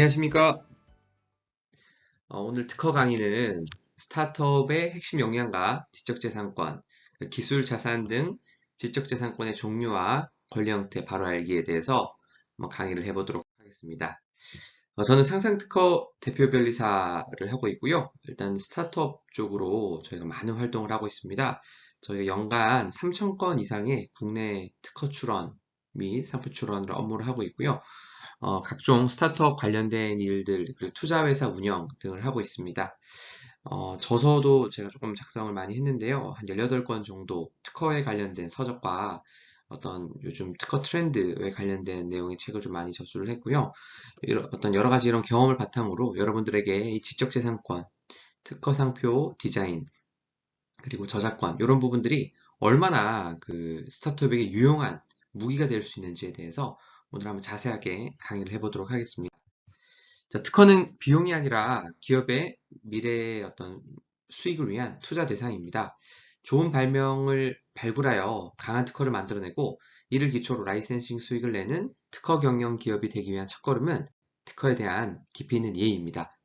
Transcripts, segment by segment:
안녕하십니까. 오늘 특허 강의는 스타트업의 핵심 역량과 지적재산권, 기술 자산 등 지적재산권의 종류와 권리 형태 바로 알기에 대해서 한번 강의를 해보도록 하겠습니다. 저는 상상특허 대표 변리사를 하고 있고요. 일단 스타트업 쪽으로 저희가 많은 활동을 하고 있습니다. 저희가 연간 3,000건 이상의 국내 특허 출원 및 상품 출원을 업무를 하고 있고요. 각종 스타트업 관련된 일들, 그리고 투자회사 운영 등을 하고 있습니다. 저서도 제가 조금 작성을 많이 했는데요. 한 18권 정도 특허에 관련된 서적과 어떤 요즘 특허 트렌드에 관련된 내용의 책을 좀 많이 접수를 했고요. 어떤 여러 가지 이런 경험을 바탕으로 여러분들에게 이 지적재산권, 특허 상표 디자인, 그리고 저작권, 이런 부분들이 얼마나 그 스타트업에게 유용한 무기가 될 수 있는지에 대해서 오늘 한번 자세하게 강의를 해보도록 하겠습니다. 자, 특허는 비용이 아니라 기업의 미래의 어떤 수익을 위한 투자 대상입니다. 좋은 발명을 발굴하여 강한 특허를 만들어내고 이를 기초로 라이센싱 수익을 내는 특허 경영 기업이 되기 위한 첫걸음은 특허에 대한 깊이 있는 이해입니다.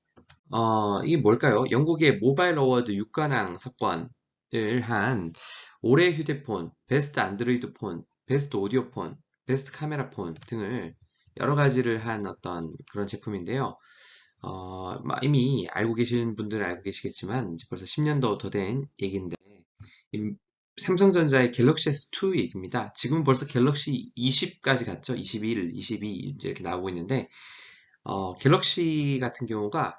이게 뭘까요? 영국의 모바일 어워드 6관왕 석권을 한 올해의 휴대폰, 베스트 안드로이드 폰, 베스트 오디오 폰, 베스트 카메라 폰 등을 여러 가지를 한 어떤 그런 제품인데요. 이미 알고 계신 분들은 알고 계시겠지만 이제 벌써 10년도 더 된 얘기인데 이 삼성전자의 갤럭시 S2 얘기입니다. 지금 벌써 갤럭시 20까지 갔죠. 21, 22 이제 이렇게 나오고 있는데 갤럭시 같은 경우가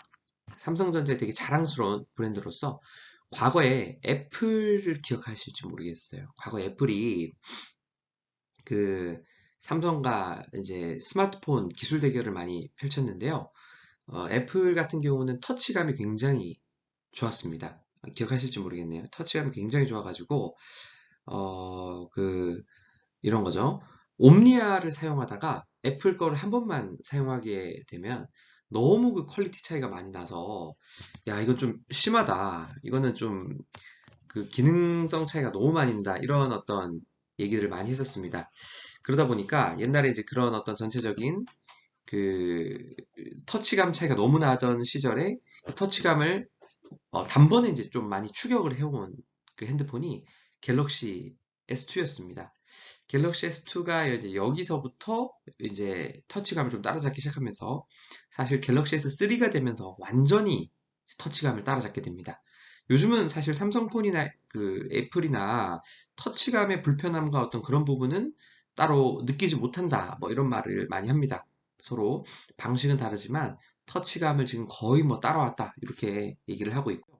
삼성전자의 되게 자랑스러운 브랜드로서 과거에 애플을 기억하실지 모르겠어요. 과거 애플이 그 삼성과 이제 스마트폰 기술 대결을 많이 펼쳤는데요. 애플 같은 경우는 터치감이 굉장히 좋았습니다. 기억하실지 모르겠네요. 터치감이 굉장히 좋아가지고 이런 거죠. 옴니아를 사용하다가 애플 거를 한 번만 사용하게 되면 너무 그 퀄리티 차이가 많이 나서 야, 이건 좀 심하다. 이거는 좀 그 기능성 차이가 너무 많이 난다. 이런 어떤 얘기를 많이 했었습니다. 그러다 보니까 옛날에 이제 그런 어떤 전체적인 그 터치감 차이가 너무 나던 시절에 그 터치감을 단번에 이제 좀 많이 추격을 해온 그 핸드폰이 갤럭시 S2였습니다. 갤럭시 S2가 이제 여기서부터 이제 터치감을 좀 따라잡기 시작하면서 사실 갤럭시 S3가 되면서 완전히 터치감을 따라잡게 됩니다. 요즘은 사실 삼성폰이나 그 애플이나 터치감의 불편함과 어떤 그런 부분은 따로 느끼지 못한다. 뭐 이런 말을 많이 합니다. 서로 방식은 다르지만 터치감을 지금 거의 뭐 따라왔다. 이렇게 얘기를 하고 있고.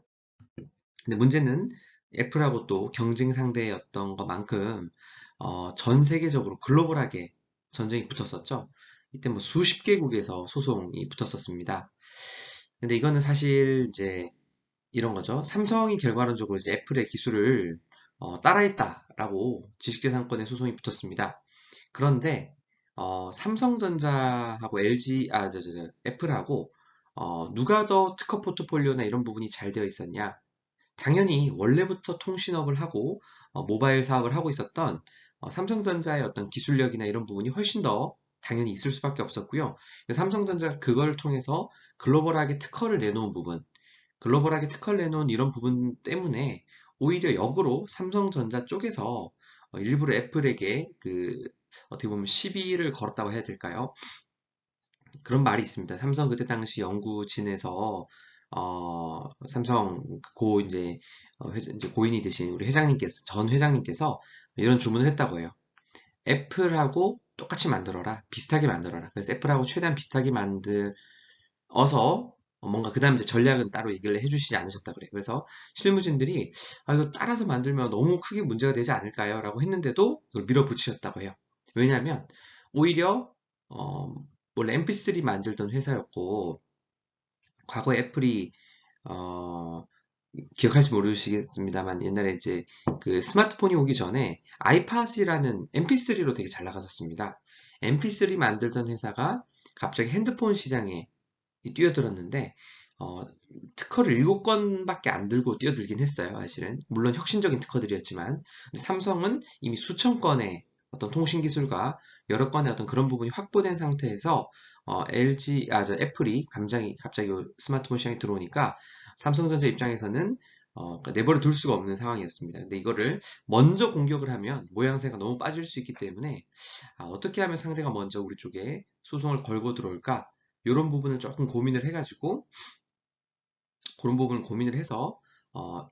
근데 문제는 애플하고 또 경쟁 상대였던 것만큼 전 세계적으로 글로벌하게 전쟁이 붙었었죠. 이때 뭐 수십 개국에서 소송이 붙었었습니다. 근데 이거는 사실 이제 이런 거죠. 삼성이 결과론적으로 이제 애플의 기술을 따라했다라고 지식재산권에 소송이 붙었습니다. 그런데 삼성전자하고 LG, 애플하고 누가 더 특허 포트폴리오나 이런 부분이 잘 되어 있었냐? 당연히 원래부터 통신업을 하고 모바일 사업을 하고 있었던 삼성전자의 어떤 기술력이나 이런 부분이 훨씬 더 당연히 있을 수밖에 없었고요. 삼성전자가 그걸 통해서 글로벌하게 특허를 내놓은 부분, 글로벌하게 특허를 내놓은 이런 부분 때문에 오히려 역으로 삼성전자 쪽에서 일부러 애플에게 그 어떻게 보면 시비를 걸었다고 해야 될까요? 그런 말이 있습니다. 삼성 그때 당시 연구진에서 삼성 고 이제 이제 고인이 되신 우리 회장님께서 전 회장님께서 이런 주문을 했다고 해요. 애플하고 똑같이 만들어라, 비슷하게 만들어라. 그래서 애플하고 최대한 비슷하게 만들어서 뭔가 그 다음 이제 전략은 따로 얘기를 해주시지 않으셨다 그래요. 그래서 실무진들이 이거 따라서 만들면 너무 크게 문제가 되지 않을까요? 라고 했는데도 이걸 밀어붙이셨다고 해요. 왜냐하면 오히려 어, 원래 MP3 만들던 회사였고 과거에 애플이 어, 기억할지 모르시겠습니다만 옛날에 이제 그 스마트폰이 오기 전에 아이팟이라는 MP3로 되게 잘 나갔었습니다. MP3 만들던 회사가 갑자기 핸드폰 시장에 뛰어들었는데 어, 특허를 7건밖에 안 들고 뛰어들긴 했어요. 사실은 물론 혁신적인 특허들이었지만 삼성은 이미 수천 건의 어떤 통신 기술과 여러 건의 어떤 그런 부분이 확보된 상태에서 애플이 갑자기 스마트폰 시장에 들어오니까 삼성전자 입장에서는 그러니까 내버려 둘 수가 없는 상황이었습니다. 근데 이거를 먼저 공격을 하면 모양새가 너무 빠질 수 있기 때문에 어떻게 하면 상대가 먼저 우리 쪽에 소송을 걸고 들어올까? 이런 부분을 조금 고민을 해가지고 그런 부분을 고민을 해서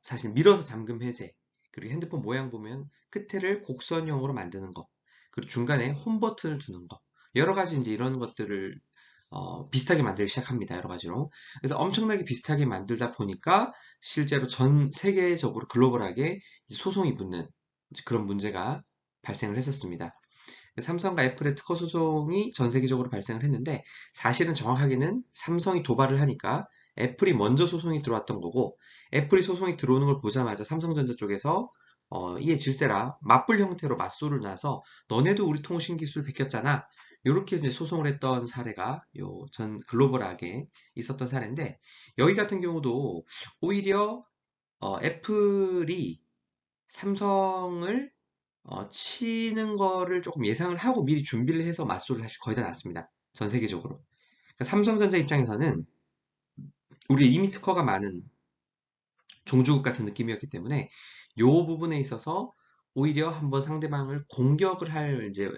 사실 밀어서 잠금 해제 그리고 핸드폰 모양 보면 끝에를 곡선형으로 만드는 거 그리고 중간에 홈 버튼을 두는 거 여러 가지 이제 이런 것들을 비슷하게 만들기 시작합니다. 여러 가지로. 그래서 엄청나게 비슷하게 만들다 보니까 실제로 전 세계적으로 글로벌하게 소송이 붙는 그런 문제가 발생을 했었습니다. 삼성과 애플의 특허 소송이 전 세계적으로 발생을 했는데 사실은 정확하게는 삼성이 도발을 하니까 애플이 먼저 소송이 들어왔던 거고 애플이 소송이 들어오는 걸 보자마자 삼성전자 쪽에서 이에 질세라 맞불 형태로 맞소를 놔서 너네도 우리 통신 기술 베꼈잖아. 이렇게 이제 소송을 했던 사례가 전 글로벌하게 있었던 사례인데 여기 같은 경우도 오히려 애플이 삼성을 치는 거를 조금 예상을 하고 미리 준비를 해서 맞소를 사실 거의 다 났습니다. 전 세계적으로. 그러니까 삼성전자 입장에서는 우리 이미 특허가 많은 종주국 같은 느낌이었기 때문에 이 부분에 있어서 오히려 한번 상대방을 공격을 할 이제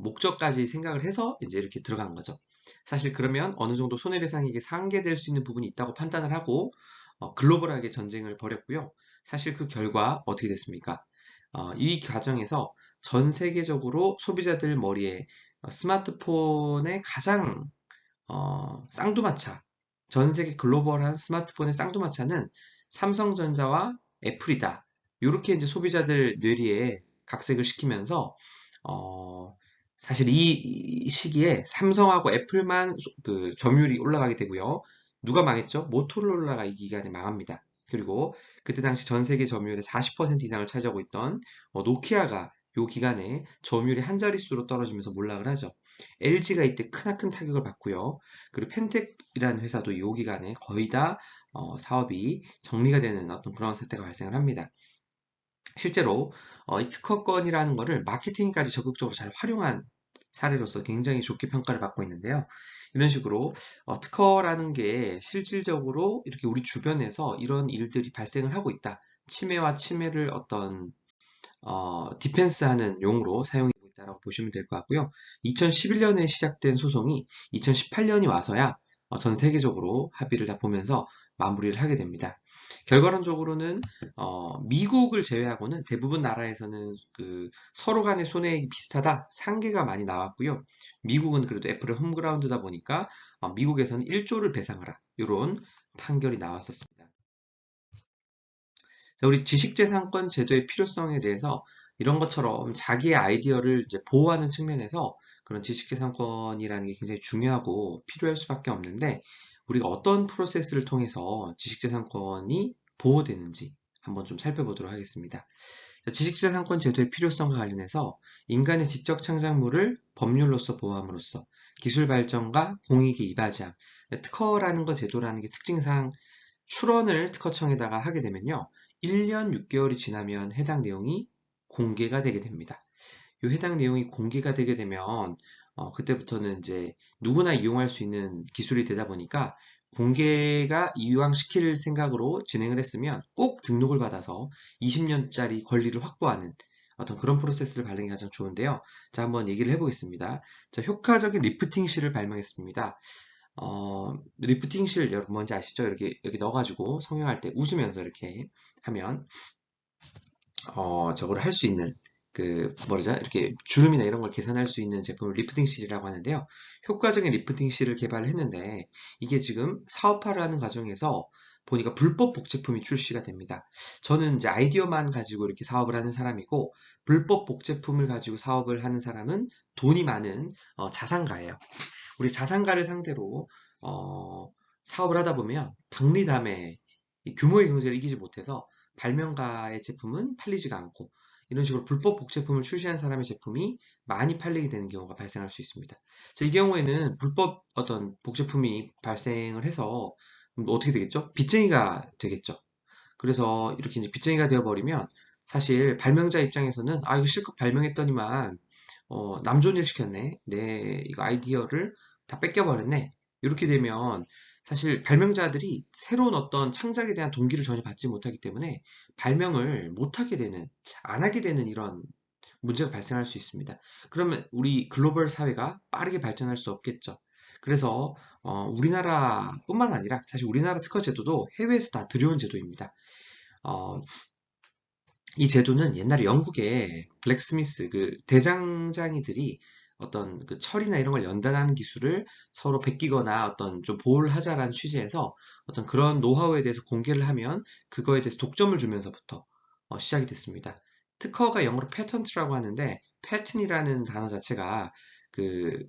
목적까지 생각을 해서 이제 이렇게 들어간 거죠. 사실 그러면 어느 정도 손해배상액이 상계될 수 있는 부분이 있다고 판단을 하고 글로벌하게 전쟁을 벌였고요. 사실 그 결과 어떻게 됐습니까? 이 과정에서 전 세계적으로 소비자들 머리에 스마트폰의 가장 쌍두마차, 전 세계 글로벌한 스마트폰의 쌍두마차는 삼성전자와 애플이다. 이렇게 이제 소비자들 뇌리에 각색을 시키면서 어, 사실 이 시기에 삼성하고 애플만 그 점유율이 올라가게 되고요. 누가 망했죠? 모토로라가 이 기간에 망합니다. 그리고 그때 당시 전 세계 점유율의 40% 이상을 차지하고 있던 노키아가 이 기간에 점유율이 한 자릿수로 떨어지면서 몰락을 하죠. LG가 이때 크나큰 타격을 받고요. 그리고 펜텍이라는 회사도 이 기간에 거의 다 사업이 정리가 되는 어떤 그런 사태가 발생을 합니다. 실제로 이 특허권이라는 거를 마케팅까지 적극적으로 잘 활용한 사례로서 굉장히 좋게 평가를 받고 있는데요. 이런 식으로 특허라는 게 실질적으로 이렇게 우리 주변에서 이런 일들이 발생을 하고 있다. 침해와 침해를 어떤 디펜스하는 용으로 사용하고 있다고 보시면 될 것 같고요. 2011년에 시작된 소송이 2018년이 와서야 전 세계적으로 합의를 다 보면서 마무리를 하게 됩니다. 결과론적으로는 미국을 제외하고는 대부분 나라에서는 그 서로 간의 손해액이 비슷하다 상계가 많이 나왔고요. 미국은 그래도 애플의 홈그라운드다 보니까 미국에서는 1조를 배상하라 이런 판결이 나왔었습니다. 자, 우리 지식재산권 제도의 필요성에 대해서 이런 것처럼 자기의 아이디어를 이제 보호하는 측면에서 그런 지식재산권이라는 게 굉장히 중요하고 필요할 수밖에 없는데 우리가 어떤 프로세스를 통해서 지식재산권이 보호되는지 한번 좀 살펴보도록 하겠습니다. 자, 지식재산권 제도의 필요성과 관련해서 인간의 지적 창작물을 법률로서 보호함으로써 기술 발전과 공익이 이바지함, 특허라는 거 제도라는 게 특징상 출원을 특허청에다가 하게 되면요. 1년 6개월이 지나면 해당 내용이 공개가 되게 됩니다. 이 해당 내용이 공개가 되게 되면 그때부터는 이제 누구나 이용할 수 있는 기술이 되다 보니까 공개가 이왕시킬 생각으로 진행을 했으면 꼭 등록을 받아서 20년짜리 권리를 확보하는 어떤 그런 프로세스를 밟는 게 가장 좋은데요. 자, 한번 얘기를 해보겠습니다. 자, 효과적인 리프팅 실을 발명했습니다. 리프팅 실 여러분 뭔지 아시죠? 이렇게 여기 넣어가지고 성형할 때 웃으면서 이렇게 하면 저거를 할 수 있는 그 뭐죠? 이렇게 주름이나 이런 걸 개선할 수 있는 제품을 리프팅 실이라고 하는데요. 효과적인 리프팅 실을 개발을 했는데 이게 지금 사업화를 하는 과정에서 보니까 불법 복제품이 출시가 됩니다. 저는 이제 아이디어만 가지고 이렇게 사업을 하는 사람이고 불법 복제품을 가지고 사업을 하는 사람은 돈이 많은 자산가예요. 우리 자산가를 상대로 사업을 하다 보면 박리담에 규모의 경제를 이기지 못해서 발명가의 제품은 팔리지가 않고 이런 식으로 불법 복제품을 출시한 사람의 제품이 많이 팔리게 되는 경우가 발생할 수 있습니다. 자, 이 경우에는 불법 어떤 복제품이 발생을 해서 어떻게 되겠죠? 빚쟁이가 되겠죠. 그래서 이렇게 이제 빚쟁이가 되어버리면 사실 발명자 입장에서는 이거 실컷 발명했더니만 남존일 시켰네. 내 이거 아이디어를 다 뺏겨버렸네. 이렇게 되면 사실 발명자들이 새로운 어떤 창작에 대한 동기를 전혀 받지 못하기 때문에 발명을 못하게 되는, 안 하게 되는 이런 문제가 발생할 수 있습니다. 그러면 우리 글로벌 사회가 빠르게 발전할 수 없겠죠. 그래서 우리나라뿐만 아니라 사실 우리나라 특허 제도도 해외에서 다 들여온 제도입니다. 어, 이 제도는 옛날에 영국의 블랙스미스 그 대장장이들이 어떤 그 철이나 이런 걸 연단하는 기술을 서로 베끼거나 어떤 좀 보호를 하자라는 취지에서 어떤 그런 노하우에 대해서 공개를 하면 그거에 대해서 독점을 주면서부터 시작이 됐습니다. 특허가 영어로 패턴트라고 하는데 패튼이라는 단어 자체가 그,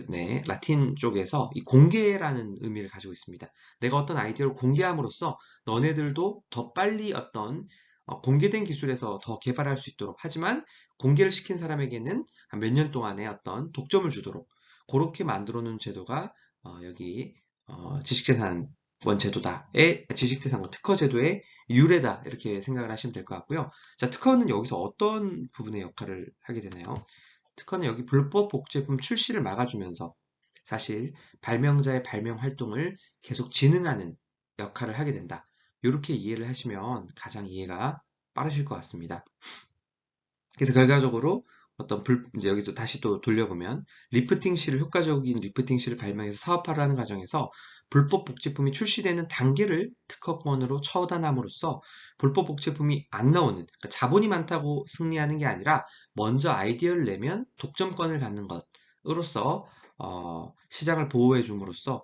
네, 라틴 쪽에서 이 공개라는 의미를 가지고 있습니다. 내가 어떤 아이디어를 공개함으로써 너네들도 더 빨리 어떤 공개된 기술에서 더 개발할 수 있도록 하지만 공개를 시킨 사람에게는 한 몇 년 동안의 어떤 독점을 주도록 그렇게 만들어 놓은 제도가 여기 지식재산권 제도다의 지식재산권 특허 제도의 유래다 이렇게 생각을 하시면 될 것 같고요. 자, 특허는 여기서 어떤 부분의 역할을 하게 되나요? 특허는 여기 불법 복제품 출시를 막아주면서 사실 발명자의 발명 활동을 계속 진흥하는 역할을 하게 된다. 이렇게 이해를 하시면 가장 이해가 빠르실 것 같습니다. 그래서 결과적으로 이제 여기서 다시 또 돌려보면 효과적인 리프팅 실을 발명해서 사업화를 하는 과정에서 불법 복제품이 출시되는 단계를 특허권으로 처단함으로써 불법 복제품이 안 나오는, 그러니까 자본이 많다고 승리하는 게 아니라 먼저 아이디어를 내면 독점권을 갖는 것으로써 시장을 보호해 줌으로써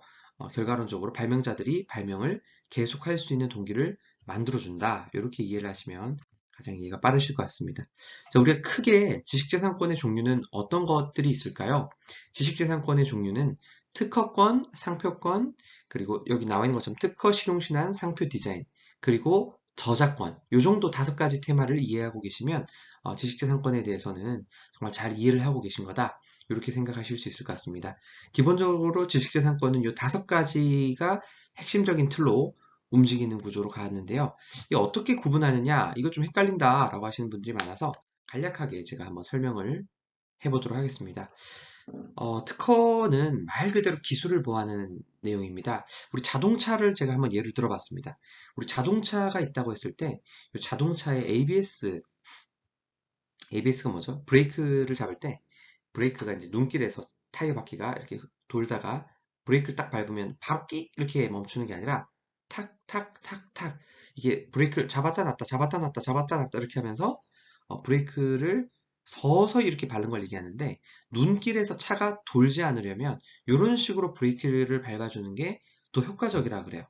결과론적으로 발명자들이 발명을 계속할 수 있는 동기를 만들어준다. 이렇게 이해를 하시면 가장 이해가 빠르실 것 같습니다. 자, 우리가 크게 지식재산권의 종류는 어떤 것들이 있을까요? 지식재산권의 종류는 특허권, 상표권, 그리고 여기 나와 있는 것처럼 특허, 실용신안, 상표 디자인, 그리고 저작권, 요 정도 5가지 테마를 이해하고 계시면 지식재산권에 대해서는 정말 잘 이해를 하고 계신 거다. 이렇게 생각하실 수 있을 것 같습니다. 기본적으로 지식재산권은 요 5가지가 핵심적인 틀로 움직이는 구조로 가는데요. 이게 어떻게 구분하느냐, 이거 좀 헷갈린다 라고 하시는 분들이 많아서 간략하게 제가 한번 설명을 해보도록 하겠습니다. 특허는 말 그대로 기술을 보호하는 내용입니다. 우리 자동차를 제가 한번 예를 들어봤습니다. 우리 자동차가 있다고 했을 때, 이 자동차의 ABS가 뭐죠? 브레이크를 잡을 때, 브레이크가 이제 눈길에서 타이어 바퀴가 이렇게 돌다가 브레이크를 딱 밟으면 바로 끽 이렇게 멈추는 게 아니라 탁, 탁, 탁, 탁. 이게 브레이크를 잡았다 놨다, 잡았다 놨다, 잡았다 놨다 이렇게 하면서 브레이크를 서서히 이렇게 밟는 걸 얘기하는데 눈길에서 차가 돌지 않으려면 이런 식으로 브레이크를 밟아주는 게 더 효과적이라 그래요.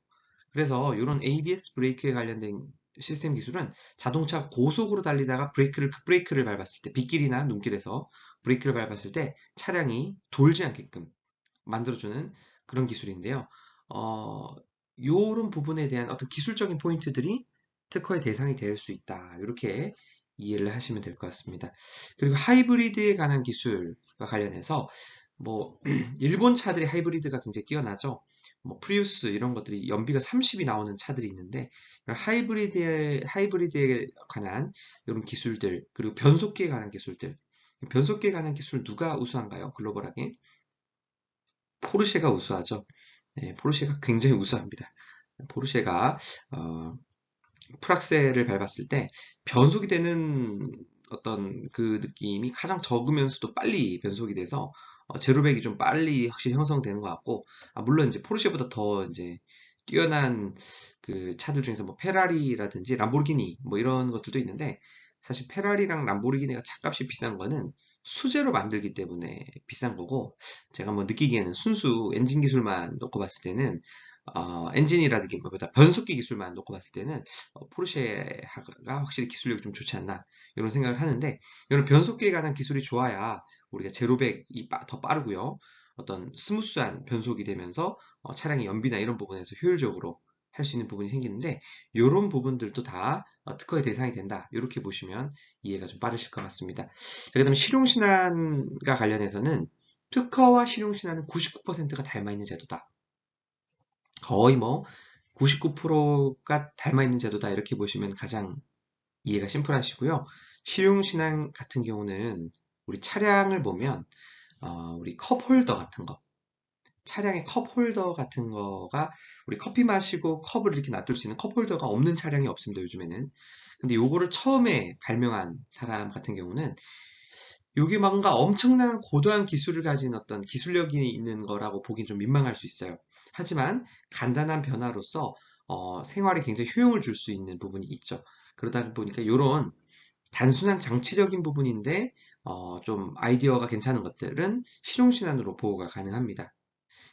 그래서 이런 ABS 브레이크에 관련된 시스템 기술은 자동차 고속으로 달리다가 급브레이크를 밟았을 때, 빗길이나 눈길에서 브레이크를 밟았을 때 차량이 돌지 않게끔 만들어주는 그런 기술인데요. 이런 부분에 대한 어떤 기술적인 포인트들이 특허의 대상이 될 수 있다. 이렇게 이해를 하시면 될 것 같습니다. 그리고 하이브리드에 관한 기술과 관련해서 뭐 일본 차들이 하이브리드가 굉장히 뛰어나죠. 뭐 프리우스 이런 것들이 연비가 30이 나오는 차들이 있는데 하이브리드에 관한 이런 기술들 그리고 변속기에 관한 기술들 변속기에 관한 기술 누가 우수한가요? 글로벌하게 포르쉐가 우수하죠. 네, 포르쉐가 굉장히 우수합니다. 포르쉐가 풀악셀을 밟았을 때 변속이 되는 어떤 그 느낌이 가장 적으면서도 빨리 변속이 돼서 제로백이 좀 빨리 확실히 형성되는 것 같고 물론 이제 포르쉐보다 더 이제 뛰어난 그 차들 중에서 뭐 페라리라든지 람보르기니 뭐 이런 것들도 있는데 사실 페라리랑 람보르기니가 차값이 비싼 거는 수제로 만들기 때문에 비싼 거고 제가 뭐 느끼기에는 순수 엔진 기술만 놓고 봤을 때는 엔진이라든가 변속기 기술만 놓고 봤을 때는 포르쉐가 확실히 기술력이 좀 좋지 않나 이런 생각을 하는데 이런 변속기에 관한 기술이 좋아야 우리가 제로백이 더 빠르고요. 어떤 스무스한 변속이 되면서 차량의 연비나 이런 부분에서 효율적으로 할 수 있는 부분이 생기는데 이런 부분들도 다 특허의 대상이 된다. 이렇게 보시면 이해가 좀 빠르실 것 같습니다. 그 다음에 실용신안과 관련해서는 특허와 실용신안은 99%가 닮아 있는 제도다. 거의 뭐 99%가 닮아 있는 제도다. 이렇게 보시면 가장 이해가 심플하시고요. 실용신안 같은 경우는 우리 차량을 보면 우리 컵홀더 같은 거 차량의 컵 홀더 같은 거가 우리 커피 마시고 컵을 이렇게 놔둘 수 있는 컵 홀더가 없는 차량이 없습니다, 요즘에는. 근데 요거를 처음에 발명한 사람 같은 경우는 요게 뭔가 엄청난 고도한 기술을 가진 어떤 기술력이 있는 거라고 보긴 좀 민망할 수 있어요. 하지만 간단한 변화로서 생활에 굉장히 효용을 줄 수 있는 부분이 있죠. 그러다 보니까 요런 단순한 장치적인 부분인데 좀 아이디어가 괜찮은 것들은 실용신안으로 보호가 가능합니다.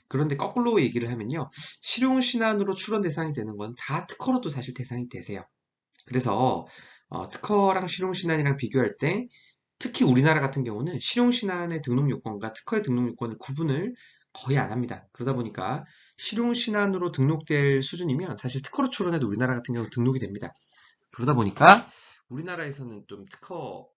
그런데 거꾸로 얘기를 하면요. 실용신안으로 출원 대상이 되는 건 다 특허로도 사실 대상이 되세요. 그래서 특허랑 실용신안이랑 비교할 때 특히 우리나라 같은 경우는 실용신안의 등록 요건과 특허의 등록 요건을 구분을 거의 안 합니다. 그러다 보니까 실용신안으로 등록될 수준이면 사실 특허로 출원해도 우리나라 같은 경우 등록이 됩니다. 그러다 보니까 우리나라에서는 좀 특허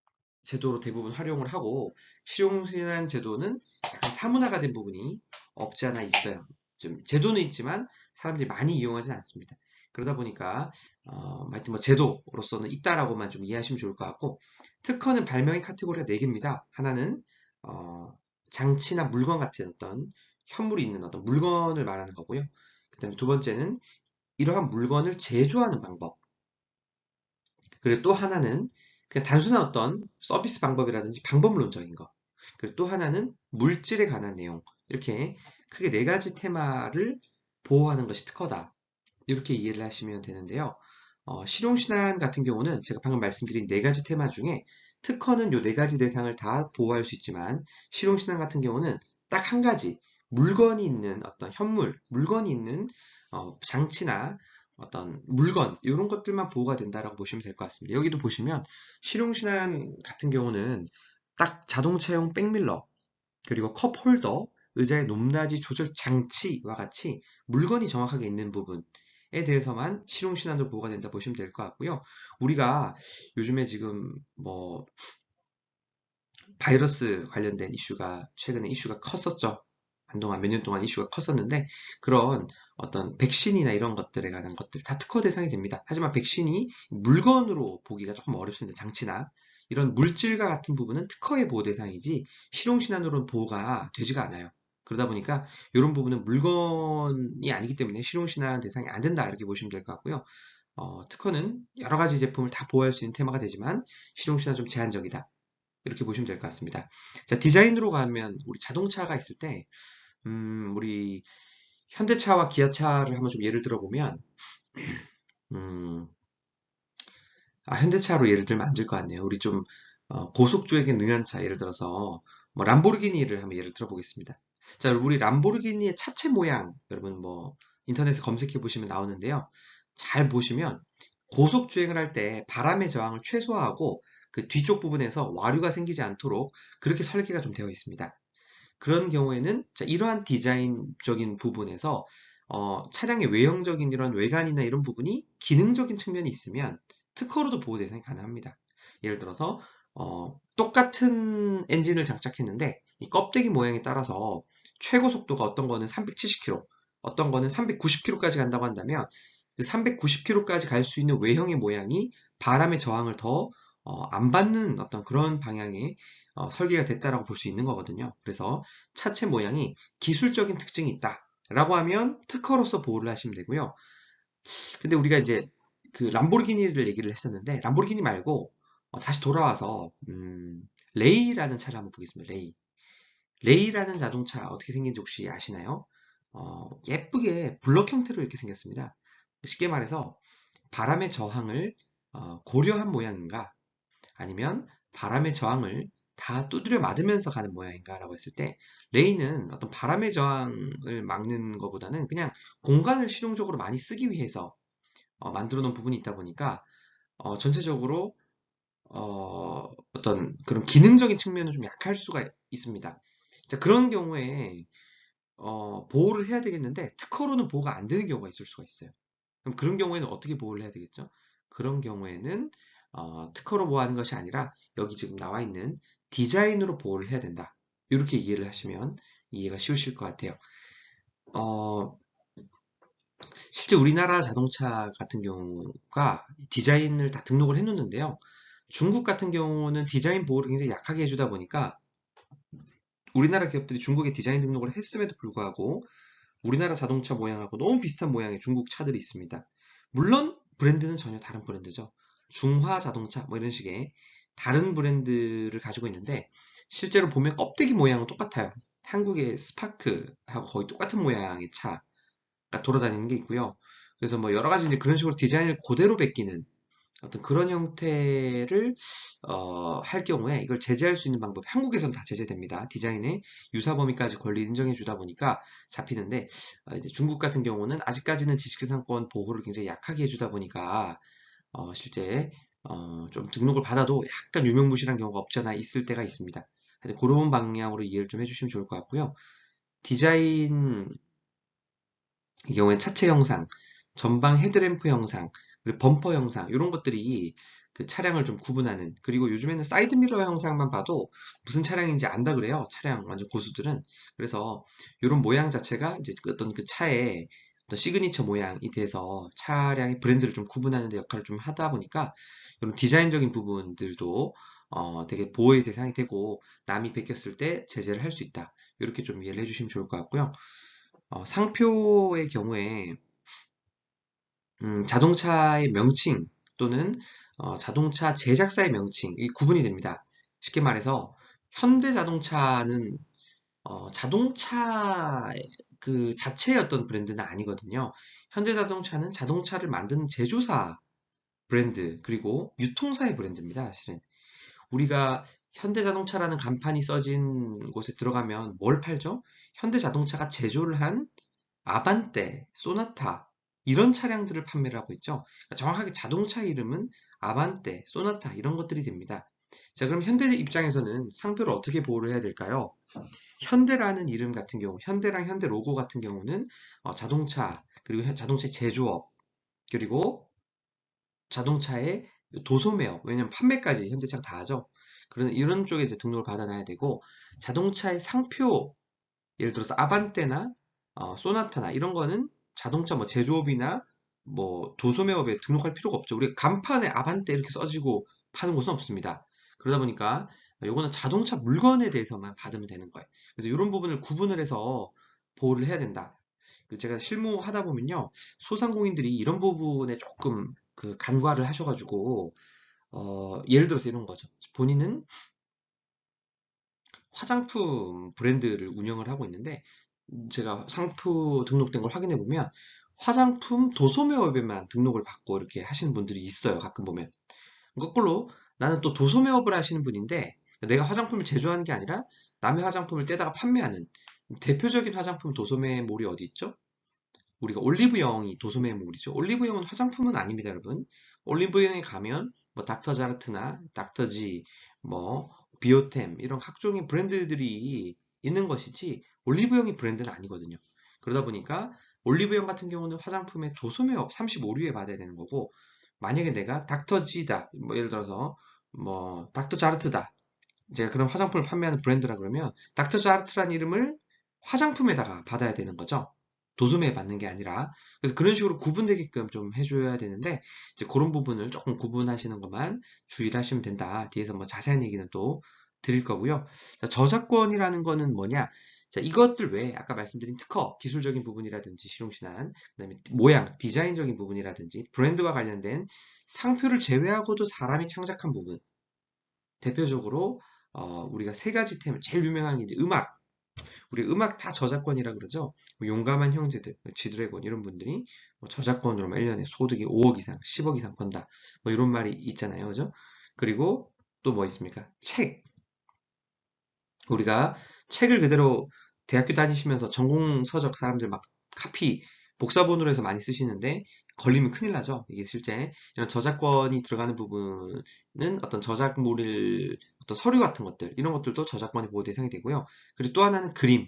제도로 대부분 활용을 하고 실용신안 제도는 약간 사문화가 된 부분이 없지 않아 있어요. 좀 제도는 있지만 사람들이 많이 이용하지는 않습니다. 그러다 보니까 하여튼 뭐 제도로서는 있다라고만 좀 이해하시면 좋을 것 같고 특허는 발명의 카테고리가 4개입니다. 하나는 장치나 물건 같은 어떤 현물이 있는 어떤 물건을 말하는 거고요. 그다음에 두 번째는 이러한 물건을 제조하는 방법. 그리고 또 하나는 그냥 단순한 어떤 서비스 방법이라든지 방법론적인 거. 그리고 또 하나는 물질에 관한 내용. 이렇게 크게 4가지 테마를 보호하는 것이 특허다. 이렇게 이해를 하시면 되는데요. 실용신안 같은 경우는 제가 방금 말씀드린 4가지 테마 중에 특허는 이 4가지 대상을 다 보호할 수 있지만 실용신안 같은 경우는 딱 한 가지 물건이 있는 어떤 현물, 물건이 있는 장치나 어떤 물건 이런 것들만 보호가 된다라고 보시면 될 것 같습니다. 여기도 보시면 실용신안 같은 경우는 딱 자동차용 백밀러 그리고 컵 홀더, 의자의 높낮이 조절 장치와 같이 물건이 정확하게 있는 부분에 대해서만 실용신안으로 보호가 된다 보시면 될 것 같고요. 우리가 요즘에 지금 뭐 바이러스 관련된 이슈가 최근에 이슈가 컸었죠. 한동안 몇 년 동안 이슈가 컸었는데 그런 어떤 백신이나 이런 것들에 관한 것들 다 특허 대상이 됩니다. 하지만 백신이 물건으로 보기가 조금 어렵습니다. 장치나 이런 물질과 같은 부분은 특허의 보호 대상이지 실용신안으로는 보호가 되지가 않아요. 그러다 보니까 이런 부분은 물건이 아니기 때문에 실용신안 대상이 안 된다 이렇게 보시면 될 것 같고요. 특허는 여러 가지 제품을 다 보호할 수 있는 테마가 되지만 실용신안 좀 제한적이다. 이렇게 보시면 될 것 같습니다. 자, 디자인으로 가면 우리 자동차가 있을 때, 우리 현대차와 기아차를 한번 좀 예를 들어보면, 음, 현대차로 예를 들면 안 될 것 같네요. 우리 좀 고속주행에 능한 차, 예를 들어서 뭐 람보르기니를 한번 예를 들어보겠습니다. 자, 우리 람보르기니의 차체 모양, 여러분 뭐 인터넷에 검색해 보시면 나오는데요. 잘 보시면 고속주행을 할 때 바람의 저항을 최소화하고 그 뒤쪽 부분에서 와류가 생기지 않도록 그렇게 설계가 좀 되어 있습니다. 그런 경우에는 자, 이러한 디자인적인 부분에서 차량의 외형적인 이런 외관이나 이런 부분이 기능적인 측면이 있으면 특허로도 보호 대상이 가능합니다. 예를 들어서 똑같은 엔진을 장착했는데 이 껍데기 모양에 따라서 최고 속도가 어떤 거는 370km, 어떤 거는 390km까지 간다고 한다면 그 390km까지 갈 수 있는 외형의 모양이 바람의 저항을 더 안 받는 어떤 그런 방향의 설계가 됐다라고 볼 수 있는 거거든요. 그래서 차체 모양이 기술적인 특징이 있다라고 하면 특허로서 보호를 하시면 되고요. 근데 우리가 이제 그 람보르기니를 얘기를 했었는데 람보르기니 말고 다시 돌아와서 레이라는 차를 한번 보겠습니다. 레이. 레이라는 자동차 어떻게 생긴지 혹시 아시나요? 예쁘게 블럭 형태로 이렇게 생겼습니다. 쉽게 말해서 바람의 저항을 고려한 모양인가 아니면 바람의 저항을 다 두드려 맞으면서 가는 모양인가라고 했을 때 레이는 어떤 바람의 저항을 막는 것보다는 그냥 공간을 실용적으로 많이 쓰기 위해서 만들어 놓은 부분이 있다 보니까 전체적으로 어떤 그런 기능적인 측면은 좀 약할 수가 있습니다. 자, 그런 경우에 보호를 해야 되겠는데 특허로는 보호가 안 되는 경우가 있을 수가 있어요. 그럼 그런 경우에는 어떻게 보호를 해야 되겠죠? 그런 경우에는 특허로 보호하는 것이 아니라 여기 지금 나와 있는 디자인으로 보호를 해야 된다. 이렇게 이해를 하시면 이해가 쉬우실 것 같아요. 어, 실제 우리나라 자동차 같은 경우가 디자인을 다 등록을 해놓는데요. 중국 같은 경우는 디자인 보호를 굉장히 약하게 해주다 보니까 우리나라 기업들이 중국에 디자인 등록을 했음에도 불구하고 우리나라 자동차 모양하고 너무 비슷한 모양의 중국 차들이 있습니다. 물론 브랜드는 전혀 다른 브랜드죠. 중화 자동차 뭐 이런 식의 다른 브랜드를 가지고 있는데 실제로 보면 껍데기 모양은 똑같아요. 한국의 스파크하고 거의 똑같은 모양의 차가 돌아다니는 게 있고요. 그래서 뭐 여러 가지 이제 그런 식으로 디자인을 그대로 베끼는 어떤 그런 형태를 할 경우에 이걸 제재할 수 있는 방법, 한국에서는 다 제재됩니다. 디자인의 유사 범위까지 권리 인정해 주다 보니까 잡히는데 이제 중국 같은 경우는 아직까지는 지식재산권 보호를 굉장히 약하게 해주다 보니까 실제 좀 등록을 받아도 약간 유명무실한 경우가 없지 않아 있을 때가 있습니다. 하여튼 그런 방향으로 이해를 좀 해주시면 좋을 것 같고요. 디자인 이 경우엔 차체 형상, 전방 헤드램프 형상, 그리고 범퍼 형상 이런 것들이 그 차량을 좀 구분하는, 그리고 요즘에는 사이드미러 형상만 봐도 무슨 차량인지 안다 그래요. 차량 완전 고수들은. 그래서 이런 모양 자체가 이제 어떤 그 차의 어떤 시그니처 모양이 돼서 차량의 브랜드를 좀 구분하는 데 역할을 좀 하다 보니까 이런 디자인적인 부분들도 되게 보호의 대상이 되고 남이 베꼈을 때 제재를 할 수 있다. 이렇게 좀 이해를 해주시면 좋을 것 같고요. 상표의 경우에 자동차의 명칭 또는 자동차 제작사의 명칭이 구분이 됩니다. 쉽게 말해서 현대자동차는 자동차 그 자체의 어떤 브랜드는 아니거든요. 현대자동차는 자동차를 만드는 제조사 브랜드 그리고 유통사의 브랜드입니다. 사실은 우리가 현대자동차라는 간판이 써진 곳에 들어가면 뭘 팔죠? 현대자동차가 제조를 한 아반떼, 소나타 이런 차량들을 판매를 하고 있죠. 그러니까 정확하게 자동차 이름은 아반떼, 소나타 이런 것들이 됩니다. 자, 그럼 현대 입장에서는 상표를 어떻게 보호를 해야 될까요? 현대라는 이름 같은 경우, 현대랑 현대 로고 같은 경우는 자동차, 그리고 자동차 제조업, 그리고 자동차의 도소매업, 왜냐면 판매까지 현대차가 다 하죠. 그런 이런 쪽에 이제 등록을 받아놔야 되고, 자동차의 상표, 예를 들어서 아반떼나 소나타나 이런 거는 자동차 뭐 제조업이나 뭐 도소매업에 등록할 필요가 없죠. 우리가 간판에 아반떼 이렇게 써지고 파는 곳은 없습니다. 그러다 보니까 요거는 자동차 물건에 대해서만 받으면 되는 거예요. 그래서 이런 부분을 구분을 해서 보호를 해야 된다. 제가 실무하다 보면요, 소상공인들이 이런 부분에 조금 그 간과를 하셔가지고 예를 들어서 이런 거죠. 본인은 화장품 브랜드를 운영을 하고 있는데 제가 상표 등록된 걸 확인해 보면 화장품 도소매업에만 등록을 받고 이렇게 하시는 분들이 있어요. 가끔 보면. 거꾸로 나는 또 도소매업을 하시는 분인데 내가 화장품을 제조하는 게 아니라 남의 화장품을 떼다가 판매하는 대표적인 화장품 도소매몰이 어디 있죠? 우리가 올리브영이 도소매몰이죠. 올리브영은 화장품은 아닙니다, 여러분. 올리브영에 가면 뭐 닥터자르트나 닥터지, 뭐 비오템 이런 각종의 브랜드들이 있는 것이지 올리브영이 브랜드는 아니거든요. 그러다 보니까 올리브영 같은 경우는 화장품의 도소매업 35류에 받아야 되는 거고, 만약에 내가 닥터지다, 뭐 예를 들어서 뭐 닥터자르트다, 제가 그런 화장품을 판매하는 브랜드라 그러면 닥터자르트라는 이름을 화장품에다가 받아야 되는 거죠. 도소매에 받는 게 아니라. 그래서 그런 식으로 구분되게끔 좀 해줘야 되는데 이제 그런 부분을 조금 구분하시는 것만 주의를 하시면 된다. 뒤에서 뭐 자세한 얘기는 또 드릴 거고요. 자, 저작권이라는 거는 뭐냐? 자, 이것들 외에 아까 말씀드린 특허, 기술적인 부분이라든지 실용신안, 그다음에 모양, 디자인적인 부분이라든지 브랜드와 관련된 상표를 제외하고도 사람이 창작한 부분, 대표적으로 우리가 세 가지 테마, 제일 유명한 게 이제 음악. 우리 음악 다 저작권이라 그러죠. 뭐 용감한 형제들, 지드래곤 이런 분들이 뭐 저작권으로 1년에 소득이 5억 이상, 10억 이상 번다. 뭐 이런 말이 있잖아요. 그죠? 그리고 또 뭐 있습니까? 책. 우리가 책을 그대로 대학교 다니시면서 전공 서적 사람들 막 카피, 복사본으로 해서 많이 쓰시는데 걸리면 큰일 나죠. 이게 실제 이런 저작권이 들어가는 부분은 어떤 저작물을 어떤 서류 같은 것들 이런 것들도 저작권의 보호 대상이 되고요. 그리고 또 하나는 그림.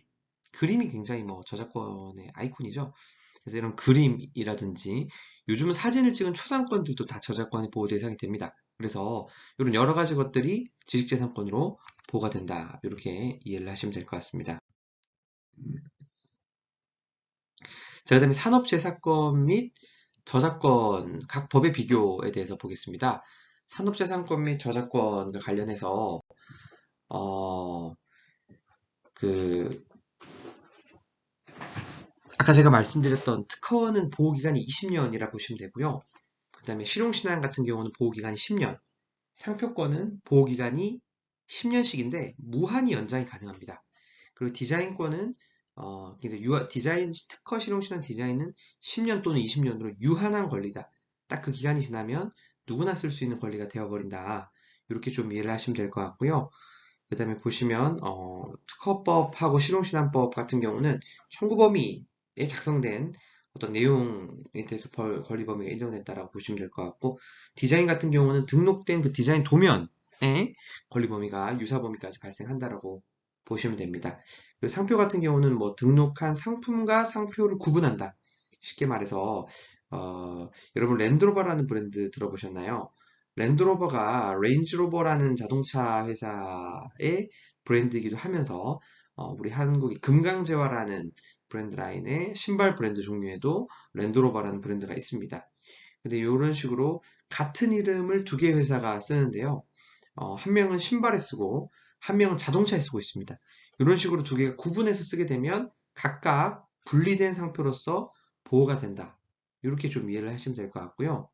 그림이 굉장히 뭐 저작권의 아이콘이죠. 그래서 이런 그림이라든지 요즘은 사진을 찍은 초상권들도 다 저작권의 보호 대상이 됩니다. 그래서 이런 여러 가지 것들이 지식재산권으로 보호가 된다. 이렇게 이해를 하시면 될 것 같습니다. 자, 그다음에 산업재산권 및 저작권 각 법의 비교에 대해서 보겠습니다. 산업재산권 및 저작권과 관련해서 어, 그 아까 제가 말씀드렸던 특허는 보호기간이 20년이라 보시면 되고요. 그 다음에 실용신안 같은 경우는 보호기간이 10년, 상표권은 보호기간이 10년씩인데 무한히 연장이 가능합니다. 그리고 디자인권은 이제 디자인 특허 실용신안 디자인은 10년 또는 20년으로 유한한 권리다. 딱 그 기간이 지나면 누구나 쓸 수 있는 권리가 되어버린다. 이렇게 좀 이해를 하시면 될 것 같고요. 그 다음에 보시면 특허법하고 실용신안법 같은 경우는 청구 범위에 작성된 어떤 내용에 대해서 권리 범위가 인정됐다라고 보시면 될 것 같고, 디자인 같은 경우는 등록된 그 디자인 도면에 권리 범위가 유사 범위까지 발생한다라고 보시면 됩니다. 그리고 상표 같은 경우는 뭐 등록한 상품과 상표를 구분한다. 쉽게 말해서 여러분 랜드로버라는 브랜드 들어보셨나요? 랜드로버가 레인지로버라는 자동차 회사의 브랜드이기도 하면서 우리 한국의 금강제화라는 브랜드 라인의 신발 브랜드 종류에도 랜드로버라는 브랜드가 있습니다. 근데 이런 식으로 같은 이름을 두 개의 회사가 쓰는데요. 한 명은 신발에 쓰고 한 명은 자동차에 쓰고 있습니다. 이런 식으로 두 개가 구분해서 쓰게 되면 각각 분리된 상표로서 보호가 된다. 이렇게 좀 이해를 하시면 될 것 같고요.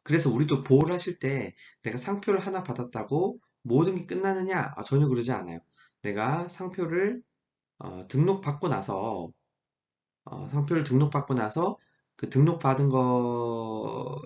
그래서 우리도 보호를 하실 때 내가 상표를 하나 받았다고 모든 게 끝나느냐? 전혀 그러지 않아요. 내가 상표를 등록받고 나서 상표를 등록받고 나서 그 등록받은 거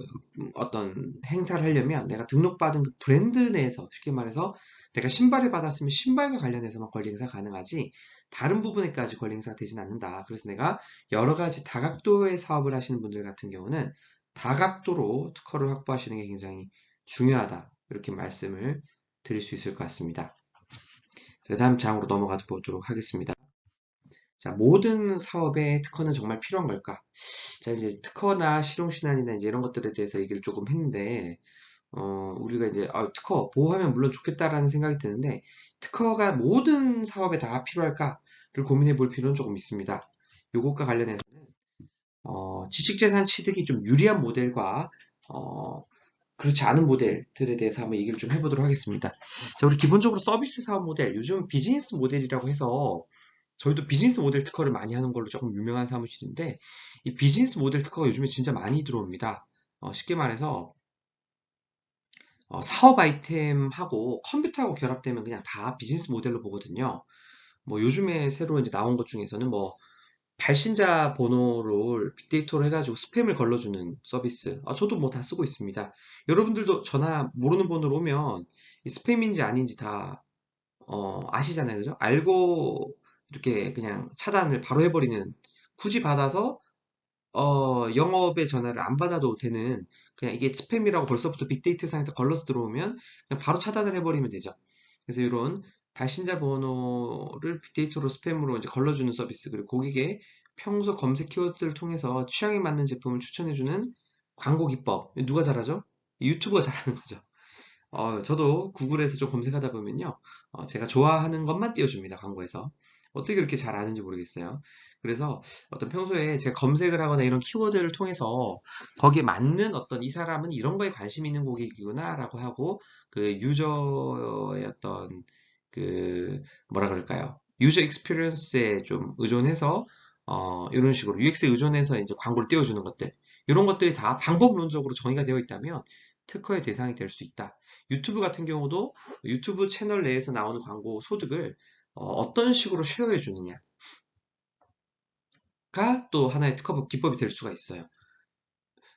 어떤 행사를 하려면 내가 등록받은 그 브랜드 내에서 쉽게 말해서 내가 신발을 받았으면 신발과 관련해서만 권리 행사 가능하지 다른 부분에까지 권리 행사가 되진 않는다. 그래서 내가 여러 가지 다각도의 사업을 하시는 분들 같은 경우는 다각도로 특허를 확보하시는 게 굉장히 중요하다. 이렇게 말씀을 드릴 수 있을 것 같습니다. 그 다음 장으로 넘어가 보도록 하겠습니다. 자, 모든 사업에 특허는 정말 필요한 걸까? 자, 이제 특허나 실용신안이나 이제 이런 것들에 대해서 얘기를 조금 했는데, 우리가 이제, 특허 보호하면 물론 좋겠다라는 생각이 드는데, 특허가 모든 사업에 다 필요할까를 고민해 볼 필요는 조금 있습니다. 요것과 관련해서는, 지식재산 취득이 좀 유리한 모델과, 그렇지 않은 모델들에 대해서 한번 얘기를 좀 해보도록 하겠습니다. 자, 우리 기본적으로 서비스 사업 모델, 요즘 비즈니스 모델이라고 해서 저희도 비즈니스 모델 특허를 많이 하는 걸로 조금 유명한 사무실인데 이 비즈니스 모델 특허가 요즘에 진짜 많이 들어옵니다. 쉽게 말해서 사업 아이템하고 컴퓨터하고 결합되면 그냥 다 비즈니스 모델로 보거든요. 뭐 요즘에 새로 이제 나온 것 중에서는 뭐 발신자 번호를 빅데이터로 해가지고 스팸을 걸러주는 서비스. 저도 뭐 다 쓰고 있습니다. 여러분들도 전화 모르는 번호로 오면 이 스팸인지 아닌지 다 아시잖아요. 그죠? 알고 이렇게 그냥 차단을 바로 해버리는 굳이 받아서 영업의 전화를 안 받아도 되는 그냥 이게 스팸이라고 벌써부터 빅데이터 상에서 걸러서 들어오면 그냥 바로 차단을 해버리면 되죠. 그래서 이런 발신자 번호를 빅데이터로 스팸으로 이제 걸러주는 서비스 그리고 고객의 평소 검색 키워드를 통해서 취향에 맞는 제품을 추천해주는 광고 기법 누가 잘하죠? 유튜브가 잘하는 거죠. 저도 구글에서 좀 검색하다 보면요. 제가 좋아하는 것만 띄워줍니다, 광고에서. 어떻게 그렇게 잘 아는지 모르겠어요. 그래서 어떤 평소에 제가 검색을 하거나 이런 키워드를 통해서 거기에 맞는 어떤 이 사람은 이런 거에 관심 있는 고객이구나 라고 하고 그 유저의 어떤 그 뭐라 그럴까요? 유저 익스피리언스에 좀 의존해서 이런 식으로 UX에 의존해서 이제 광고를 띄워주는 것들 이런 것들이 다 방법론적으로 정의가 되어 있다면 특허의 대상이 될 수 있다. 유튜브 같은 경우도 유튜브 채널 내에서 나오는 광고 소득을 떤 식으로 쉐어해 주느냐가 또 하나의 특허 기법이 될 수가 있어요.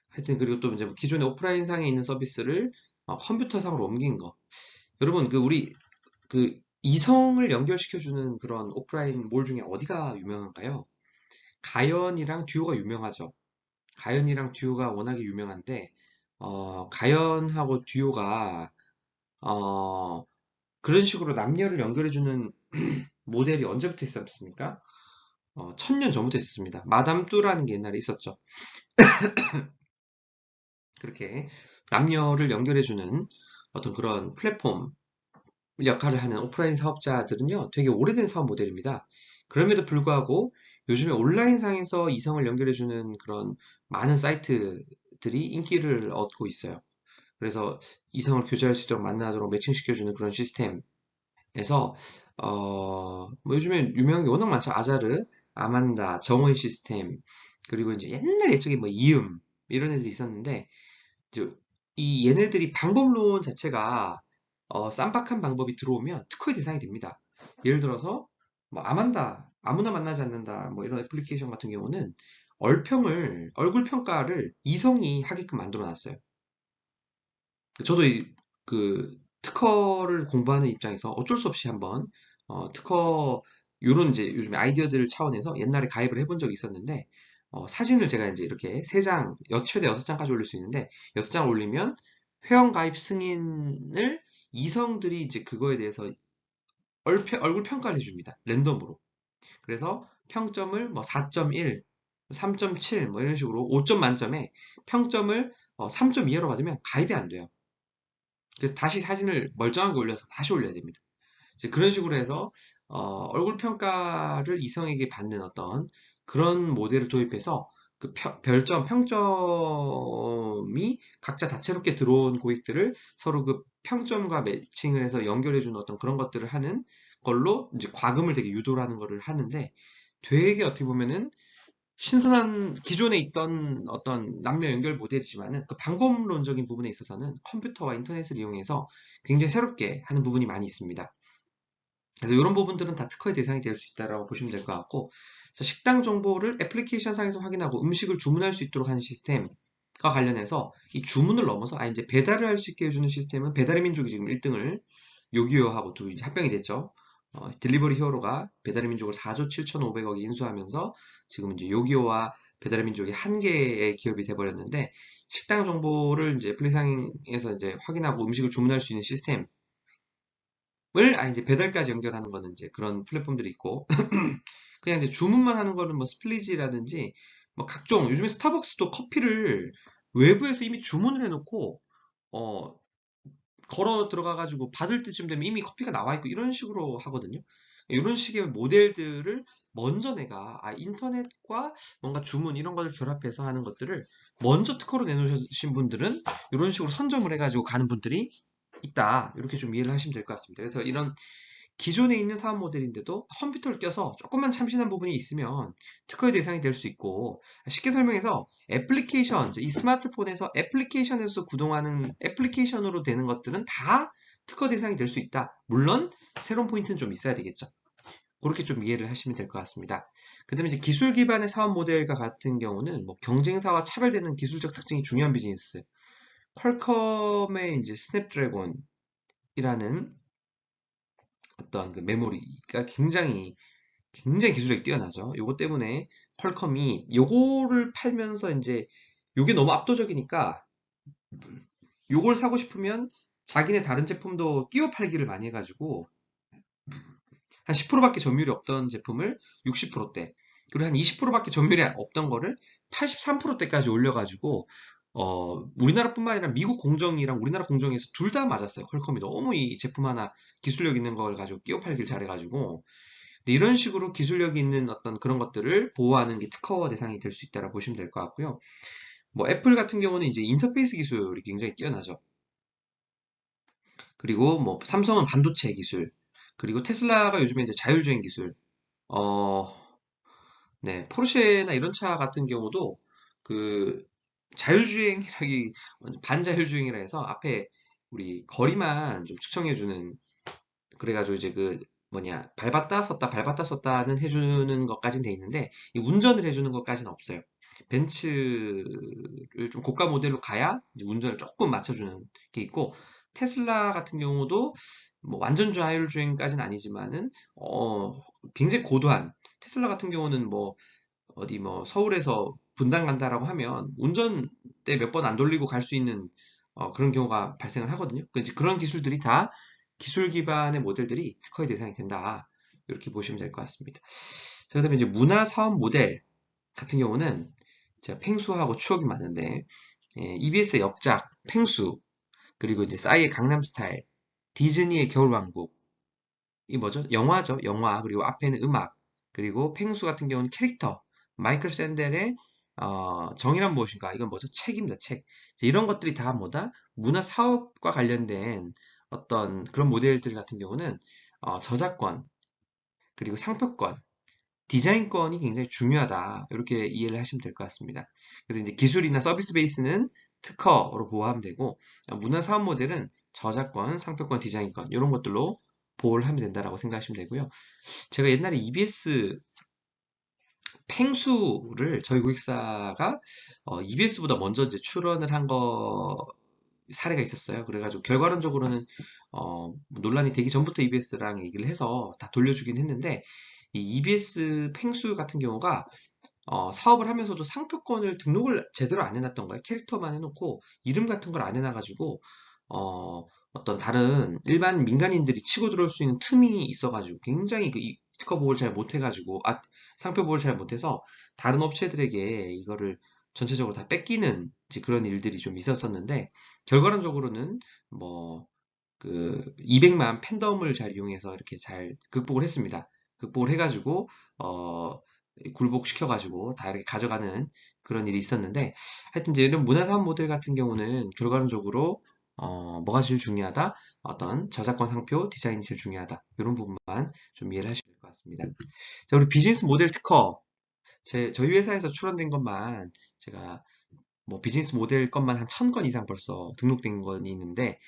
하여튼 그리고 또 이제 뭐 기존의 오프라인 상에 있는 서비스를 컴퓨터 상으로 옮긴 거. 여러분 그 우리 그 이성을 연결시켜 주는 그런 오프라인 몰 중에 어디가 유명한가요? 가연이랑 듀오가 유명하죠. 가연이랑 듀오가 워낙에 유명한데 가연하고 듀오가 어, 그런 식으로 남녀를 연결해주는 모델이 언제부터 있었습니까? 1000년 전부터 있었습니다. 마담 뚜라는 게 옛날에 있었죠. 그렇게 남녀를 연결해주는 어떤 그런 플랫폼 역할을 하는 오프라인 사업자들은요, 되게 오래된 사업 모델입니다. 그럼에도 불구하고 요즘에 온라인상에서 이성을 연결해주는 그런 많은 사이트들이 인기를 얻고 있어요. 그래서 이성을 교제할 수 있도록 만나도록 매칭시켜주는 그런 시스템 에서 뭐 요즘에 유명한 게 워낙 많죠. 아자르, 아만다, 정원 시스템, 그리고 이제 옛날 예적에 뭐 이음 이런 애들이 있었는데 이제 이 얘네들이 방법론 자체가 쌈박한 방법이 들어오면 특허의 대상이 됩니다. 예를 들어서 뭐 아만다, 아무나 만나지 않는다, 뭐 이런 애플리케이션 같은 경우는 얼굴 평가를 이성이 하게끔 만들어 놨어요. 저도 그 특허를 공부하는 입장에서 어쩔 수 없이 한번 특허 요런 이제 요즘 아이디어들 차원에서 옛날에 가입을 해본 적이 있었는데 사진을 제가 이제 이렇게 최대 6장까지 올릴 수 있는데 6장 올리면 회원 가입 승인을 이성들이 이제 그거에 대해서 얼굴 평가를 해줍니다. 랜덤으로. 그래서 평점을 뭐 4.1, 3.7 뭐 이런 식으로 5점 만점에 평점을 3점 이하로 받으면 가입이 안 돼요. 그래서 다시 사진을 멀쩡하게 올려서 다시 올려야 됩니다. 이제 그런 식으로 해서 얼굴 평가를 이성에게 받는 어떤 그런 모델을 도입해서 그 평점이 각자 다채롭게 들어온 고객들을 서로 그 평점과 매칭을 해서 연결해주는 어떤 그런 것들을 하는 걸로 이제 과금을 되게 유도를 하는 거를 하는데 되게 어떻게 보면은 신선한 기존에 있던 어떤 남녀 연결 모델이지만은 그 방법론적인 부분에 있어서는 컴퓨터와 인터넷을 이용해서 굉장히 새롭게 하는 부분이 많이 있습니다. 그래서 이런 부분들은 다 특허의 대상이 될 수 있다고 보시면 될 것 같고, 식당 정보를 애플리케이션 상에서 확인하고 음식을 주문할 수 있도록 하는 시스템과 관련해서 이 주문을 넘어서 이제 배달을 할 수 있게 해주는 시스템은 배달의 민족이 지금 1등을 요기요하고 또 이제 합병이 됐죠. 딜리버리 히어로가 배달의 민족을 4조 7,500억에 인수하면서 지금 이제 요기요와 배달의 민족이 한 개의 기업이 돼버렸는데 식당 정보를 이제 애플리케이션에서 이제 확인하고 음식을 주문할 수 있는 시스템 이제 배달까지 연결하는 거는 이제 그런 플랫폼들이 있고, 그냥 이제 주문만 하는 거는 뭐 스플리지라든지, 뭐 각종, 요즘에 스타벅스도 커피를 외부에서 이미 주문을 해놓고, 어, 걸어 들어가가지고 받을 때쯤 되면 이미 커피가 나와 있고 이런 식으로 하거든요. 이런 식의 모델들을 먼저 내가 인터넷과 뭔가 주문 이런 것을 결합해서 하는 것들을 먼저 특허로 내놓으신 분들은 이런 식으로 선점을 해가지고 가는 분들이 있다. 이렇게 좀 이해를 하시면 될 것 같습니다. 그래서 이런 기존에 있는 사업 모델인데도 컴퓨터를 껴서 조금만 참신한 부분이 있으면 특허의 대상이 될 수 있고, 쉽게 설명해서 애플리케이션, 이 스마트폰에서 애플리케이션에서 구동하는 애플리케이션으로 되는 것들은 다 특허 대상이 될 수 있다. 물론 새로운 포인트는 좀 있어야 되겠죠. 그렇게 좀 이해를 하시면 될 것 같습니다. 그 다음에 이제 기술 기반의 사업 모델과 같은 경우는 뭐 경쟁사와 차별되는 기술적 특징이 중요한 비즈니스. 퀄컴의 이제 스냅드래곤이라는 어떤 그 메모리가 굉장히 기술력이 뛰어나죠. 요거 때문에 퀄컴이 요거를 팔면서 이제 요게 너무 압도적이니까 요걸 사고 싶으면 자기네 다른 제품도 끼워 팔기를 많이 해가지고 한 10%밖에 점유율이 없던 제품을 60%대 그리고 한 20%밖에 점유율이 없던 거를 83%대까지 올려가지고 우리나라뿐만 아니라 미국 공정이랑 우리나라 공정에서 둘 다 맞았어요. 퀄컴이 너무 이 제품 하나 기술력 있는 걸 가지고 끼워 팔기를 잘해가지고 이런 식으로 기술력이 있는 어떤 그런 것들을 보호하는 게 특허 대상이 될 수 있다고 보시면 될 것 같고요. 뭐 애플 같은 경우는 이제 인터페이스 기술이 굉장히 뛰어나죠. 그리고 뭐 삼성은 반도체 기술, 그리고 테슬라가 요즘에 이제 자율주행 기술, 어, 네, 포르쉐나 이런 차 같은 경우도 그 자율주행이라기 반자율주행이라 해서 앞에 우리 거리만 좀 측정해주는 그래가지고 이제 그 뭐냐 밟았다 섰다 밟았다 섰다는 해주는 것까지는 돼 있는데 이 운전을 해주는 것까지는 없어요. 벤츠를 좀 고가 모델로 가야 이제 운전을 조금 맞춰주는 게 있고 테슬라 같은 경우도 뭐 완전 자율주행까지는 아니지만은 굉장히 고도한 테슬라 같은 경우는 뭐 어디 뭐 서울에서 분당 간다라고 하면 운전대 몇 번 안 돌리고 갈 수 있는 그런 경우가 발생을 하거든요. 이제 그런 기술들이 다 기술 기반의 모델들이 특허의 대상이 된다. 이렇게 보시면 될 것 같습니다. 자, 그다음에 이제 문화 사업 모델 같은 경우는 제가 팽수하고 추억이 많은데 EBS의 역작 팽수 그리고 이제 싸이의 강남스타일 디즈니의 겨울왕국 이 뭐죠? 영화죠. 영화 그리고 앞에는 음악 그리고 팽수 같은 경우는 캐릭터 마이클 샌델의 정의란 무엇인가 이건 뭐죠? 책입니다. 책 이런 것들이 다 뭐다? 문화 사업과 관련된 어떤 그런 모델들 같은 경우는 저작권, 그리고 상표권, 디자인권이 굉장히 중요하다. 이렇게 이해를 하시면 될 것 같습니다. 그래서 이제 기술이나 서비스 베이스는 특허로 보호하면 되고, 문화 사업 모델은 저작권, 상표권, 디자인권 이런 것들로 보호를 하면 된다라고 생각하시면 되고요. 제가 옛날에 EBS 팽수를 저희 고객사가 EBS보다 먼저 이제 출원을 한 거 사례가 있었어요. 그래가지고 결과론적으로는 논란이 되기 전부터 EBS랑 얘기를 해서 다 돌려주긴 했는데 이 EBS 팽수 같은 경우가 사업을 하면서도 상표권을 등록을 제대로 안 해놨던 거예요. 캐릭터만 해놓고 이름 같은 걸 안 해놔가지고 어떤 다른 일반 민간인들이 치고 들어올 수 있는 틈이 있어가지고 굉장히 이 특허 보호를 잘 못해가지고 상표 보호를 잘 못해서 다른 업체들에게 이거를 전체적으로 다 뺏기는 이제 그런 일들이 좀 있었었는데 결과론적으로는 뭐 그 200만 팬덤을 잘 이용해서 이렇게 잘 극복을 했습니다. 극복을 해가지고 굴복시켜가지고 다 이렇게 가져가는 그런 일이 있었는데 하여튼 이제 이런 문화사업 모델 같은 경우는 결과론적으로 뭐가 제일 중요하다? 어떤 저작권 상표 디자인이 제일 중요하다. 이런 부분만 좀 이해를 하시면 될 것 같습니다. 자, 우리 비즈니스 모델 특허 저희 회사에서 출원된 것만 제가 뭐 비즈니스 모델 것만 한 1000건 이상 벌써 등록된 건이 있는데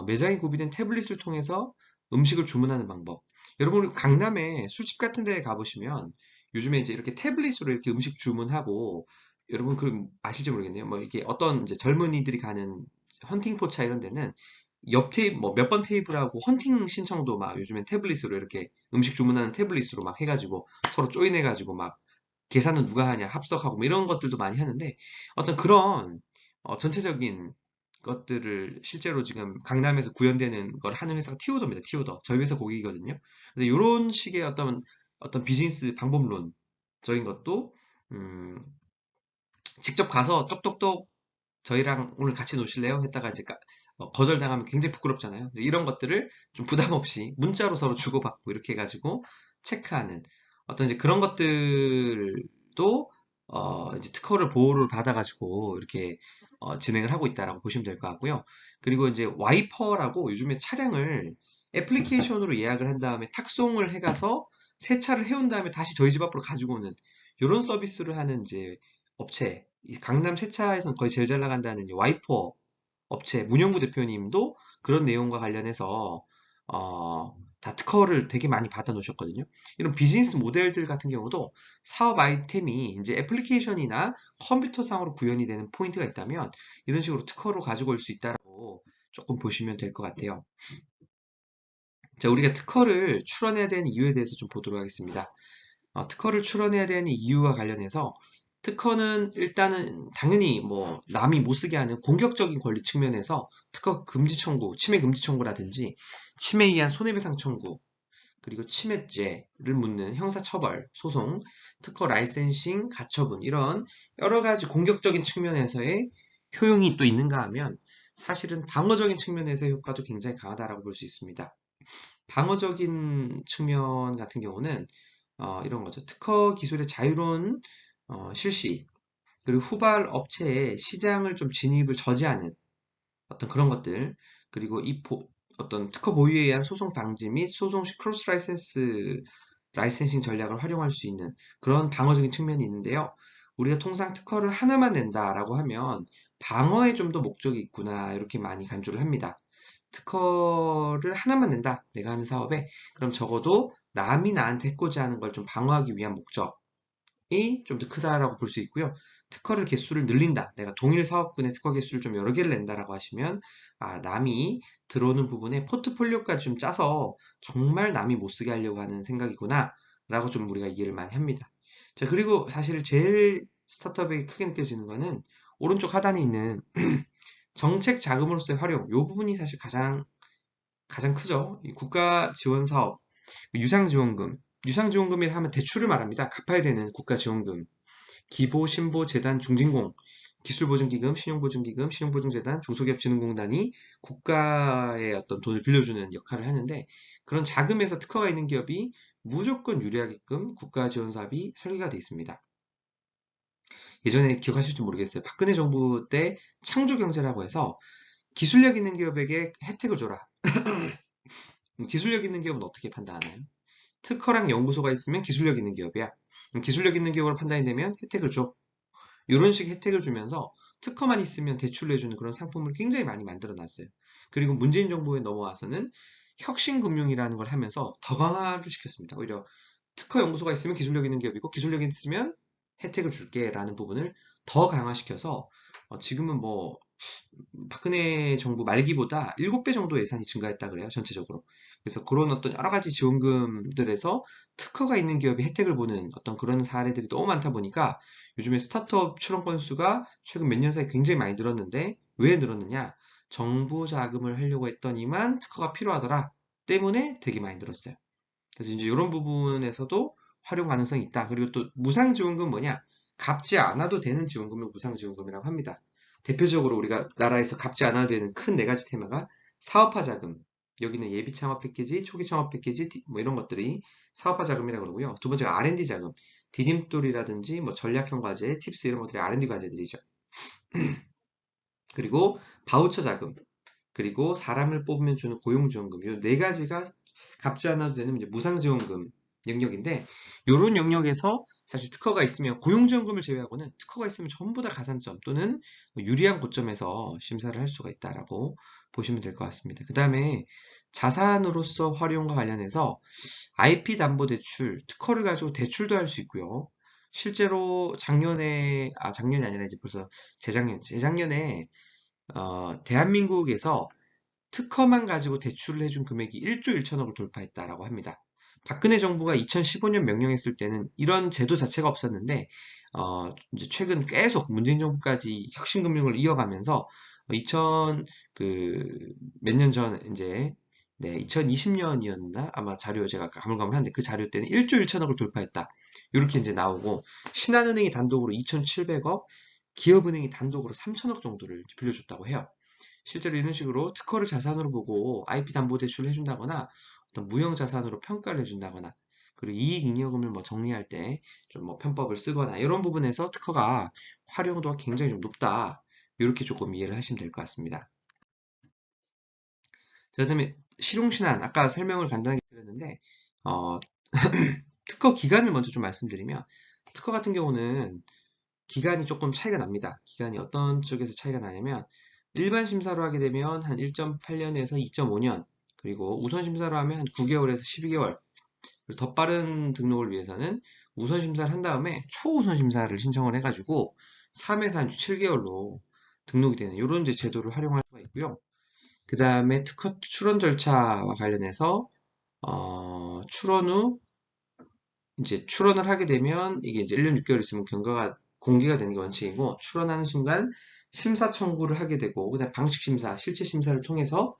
매장이 구비된 태블릿을 통해서 음식을 주문하는 방법. 여러분, 강남에 술집 같은 데 가보시면 요즘에 이제 이렇게 태블릿으로 이렇게 음식 주문하고 여러분 그 아실지 모르겠네요. 뭐 이게 어떤 이제 젊은이들이 가는 헌팅 포차 이런 데는 옆 테이블 뭐 몇 번 테이블하고 헌팅 신청도 막 요즘엔 태블릿으로 이렇게 음식 주문하는 태블릿으로 막 해가지고 서로 조인해가지고 막 계산은 누가 하냐 합석하고 뭐 이런 것들도 많이 하는데 어떤 그런 전체적인 것들을 실제로 지금 강남에서 구현되는 걸 하는 회사가 티오더입니다. 티오더. 저희 회사 고객이거든요. 그래서 이런 식의 어떤 비즈니스 방법론적인 것도 음, 직접 가서 똑똑똑 저희랑 오늘 같이 노실래요? 했다가 이제 거절당하면 굉장히 부끄럽잖아요. 이런 것들을 좀 부담 없이 문자로 서로 주고받고 이렇게 해가지고 체크하는 어떤 이제 그런 것들도 이제 특허를 보호를 받아가지고 이렇게 진행을 하고 있다라고 보시면 될 것 같고요. 그리고 이제 와이퍼라고 요즘에 차량을 애플리케이션으로 예약을 한 다음에 탁송을 해가서 세차를 해온 다음에 다시 저희 집 앞으로 가지고 오는 이런 서비스를 하는 이제 업체 이 강남 세차에서는 거의 제일 잘 나간다는 이 와이퍼 업체 문영구 대표님도 그런 내용과 관련해서 다 특허를 되게 많이 받아 놓으셨거든요. 이런 비즈니스 모델들 같은 경우도 사업 아이템이 이제 애플리케이션이나 컴퓨터상으로 구현이 되는 포인트가 있다면 이런 식으로 특허로 가지고 올 수 있다고 조금 보시면 될 것 같아요. 자, 우리가 특허를 출원해야 되는 이유에 대해서 좀 보도록 하겠습니다. 특허를 출원해야 되는 이유와 관련해서 특허는 일단은 당연히 뭐 남이 못 쓰게 하는 공격적인 권리 측면에서 특허 금지 청구, 침해 금지 청구라든지 침해에 의한 손해배상 청구, 그리고 침해죄를 묻는 형사처벌, 소송, 특허 라이센싱, 가처분 이런 여러 가지 공격적인 측면에서의 효용이 또 있는가 하면 사실은 방어적인 측면에서의 효과도 굉장히 강하다라고 볼 수 있습니다. 방어적인 측면 같은 경우는 이런 거죠. 특허 기술의 자유로운 실시, 그리고 후발 업체의 시장을 좀 진입을 저지하는 어떤 그런 것들, 그리고 어떤 특허 보유에 의한 소송 방지 및 소송 시 크로스 라이센싱 전략을 활용할 수 있는 그런 방어적인 측면이 있는데요. 우리가 통상 특허를 하나만 낸다라고 하면 방어에 좀 더 목적이 있구나 이렇게 많이 간주를 합니다. 특허를 하나만 낸다. 내가 하는 사업에 그럼 적어도 남이 나한테 해코지 하는 걸 좀 방어하기 위한 목적이 좀 더 크다라고 볼 수 있고요. 특허를 개수를 늘린다. 내가 동일 사업군의 특허 개수를 좀 여러 개를 낸다라고 하시면 남이 들어오는 부분에 포트폴리오까지 좀 짜서 정말 남이 못 쓰게 하려고 하는 생각이구나 라고 좀 우리가 이해를 많이 합니다. 자, 그리고 사실 제일 스타트업에게 크게 느껴지는 거는 오른쪽 하단에 있는 정책 자금으로서의 활용, 이 부분이 사실 가장 크죠. 이 국가 지원 사업, 유상지원금, 유상지원금이라 하면 대출을 말합니다. 갚아야 되는 국가 지원금, 기보, 신보, 재단, 중진공, 기술보증기금, 신용보증기금, 신용보증재단, 중소기업진흥공단이 국가의 어떤 돈을 빌려주는 역할을 하는데 그런 자금에서 특허가 있는 기업이 무조건 유리하게끔 국가 지원 사업이 설계가 되어 있습니다. 예전에 기억하실지 모르겠어요. 박근혜 정부 때 창조경제라고 해서 기술력 있는 기업에게 혜택을 줘라. 기술력 있는 기업은 어떻게 판단하나요? 특허랑 연구소가 있으면 기술력 있는 기업이야. 기술력 있는 기업으로 판단이 되면 혜택을 줘. 이런 식의 혜택을 주면서 특허만 있으면 대출을 해주는 그런 상품을 굉장히 많이 만들어 놨어요. 그리고 문재인 정부에 넘어와서는 혁신금융이라는 걸 하면서 더 강화를 시켰습니다. 오히려 특허 연구소가 있으면 기술력 있는 기업이고 기술력이 있으면 혜택을 줄게 라는 부분을 더 강화시켜서 지금은 뭐 박근혜 정부 말기보다 7배 정도 예산이 증가했다 그래요, 전체적으로. 그래서 그런 어떤 여러 가지 지원금들에서 특허가 있는 기업이 혜택을 보는 어떤 그런 사례들이 너무 많다 보니까 요즘에 스타트업 출원 건수가 최근 몇 년 사이 굉장히 많이 늘었는데 왜 늘었느냐? 정부 자금을 하려고 했더니만 특허가 필요하더라 때문에 되게 많이 늘었어요. 그래서 이제 이런 부분에서도 활용 가능성이 있다. 그리고 또 무상지원금 뭐냐? 갚지 않아도 되는 지원금을 무상지원금이라고 합니다. 대표적으로 우리가 나라에서 갚지 않아도 되는 큰 네 가지 테마가 사업화 자금. 여기는 예비 창업 패키지, 초기 창업 패키지, 뭐 이런 것들이 사업화 자금이라고 그러고요. 두 번째가 R&D 자금. 디딤돌이라든지 뭐 전략형 과제, 팁스 이런 것들이 R&D 과제들이죠. 그리고 바우처 자금. 그리고 사람을 뽑으면 주는 고용지원금. 이 네 가지가 갚지 않아도 되는 이제 무상지원금 영역인데, 이런 영역에서 사실 특허가 있으면 고용지원금을 제외하고는 특허가 있으면 전부 다 가산점 또는 유리한 고점에서 심사를 할 수가 있다라고 보시면 될 것 같습니다. 그 다음에 자산으로서 활용과 관련해서 IP 담보 대출, 특허를 가지고 대출도 할 수 있고요. 실제로 작년이 아니라 이제 벌써 재작년에 대한민국에서 특허만 가지고 대출을 해준 금액이 1조 1천억을 돌파했다라고 합니다. 박근혜 정부가 2015년 명령했을 때는 이런 제도 자체가 없었는데, 이제 최근 계속 문재인 정부까지 혁신금융을 이어가면서 2000, 몇 년 전, 이제, 네, 2020년이었나? 아마 자료 제가 가물가물한데 그 자료 때는 1조 1천억을 돌파했다. 이렇게 이제 나오고, 신한은행이 단독으로 2,700억, 기업은행이 단독으로 3천억 정도를 빌려줬다고 해요. 실제로 이런 식으로 특허를 자산으로 보고 IP 담보 대출을 해준다거나 어떤 무형 자산으로 평가를 해준다거나 그리고 이익잉여금을 뭐 정리할 때 좀 뭐 편법을 쓰거나 이런 부분에서 특허가 활용도가 굉장히 좀 높다. 이렇게 조금 이해를 하시면 될 것 같습니다. 자, 그다음에 실용신안 아까 설명을 간단하게 드렸는데 특허 기간을 먼저 좀 말씀드리면 특허 같은 경우는 기간이 조금 차이가 납니다. 기간이 어떤 쪽에서 차이가 나냐면 일반 심사로 하게 되면 한 1.8년에서 2.5년 그리고 우선 심사로 하면 한 9개월에서 12개월 그리고 더 빠른 등록을 위해서는 우선 심사를 한 다음에 초우선 심사를 신청을 해가지고 3에서 한 7개월로 등록이 되는 이런 이제 제도를 활용할 수가 있고요. 그 다음에 특허 출원 절차와 관련해서 출원 후 이제 출원을 하게 되면 이게 이제 1년 6개월 있으면 경과가 공개가 되는 게 원칙이고 출원하는 순간 심사 청구를 하게 되고 그다음 방식 심사, 실체 심사를 통해서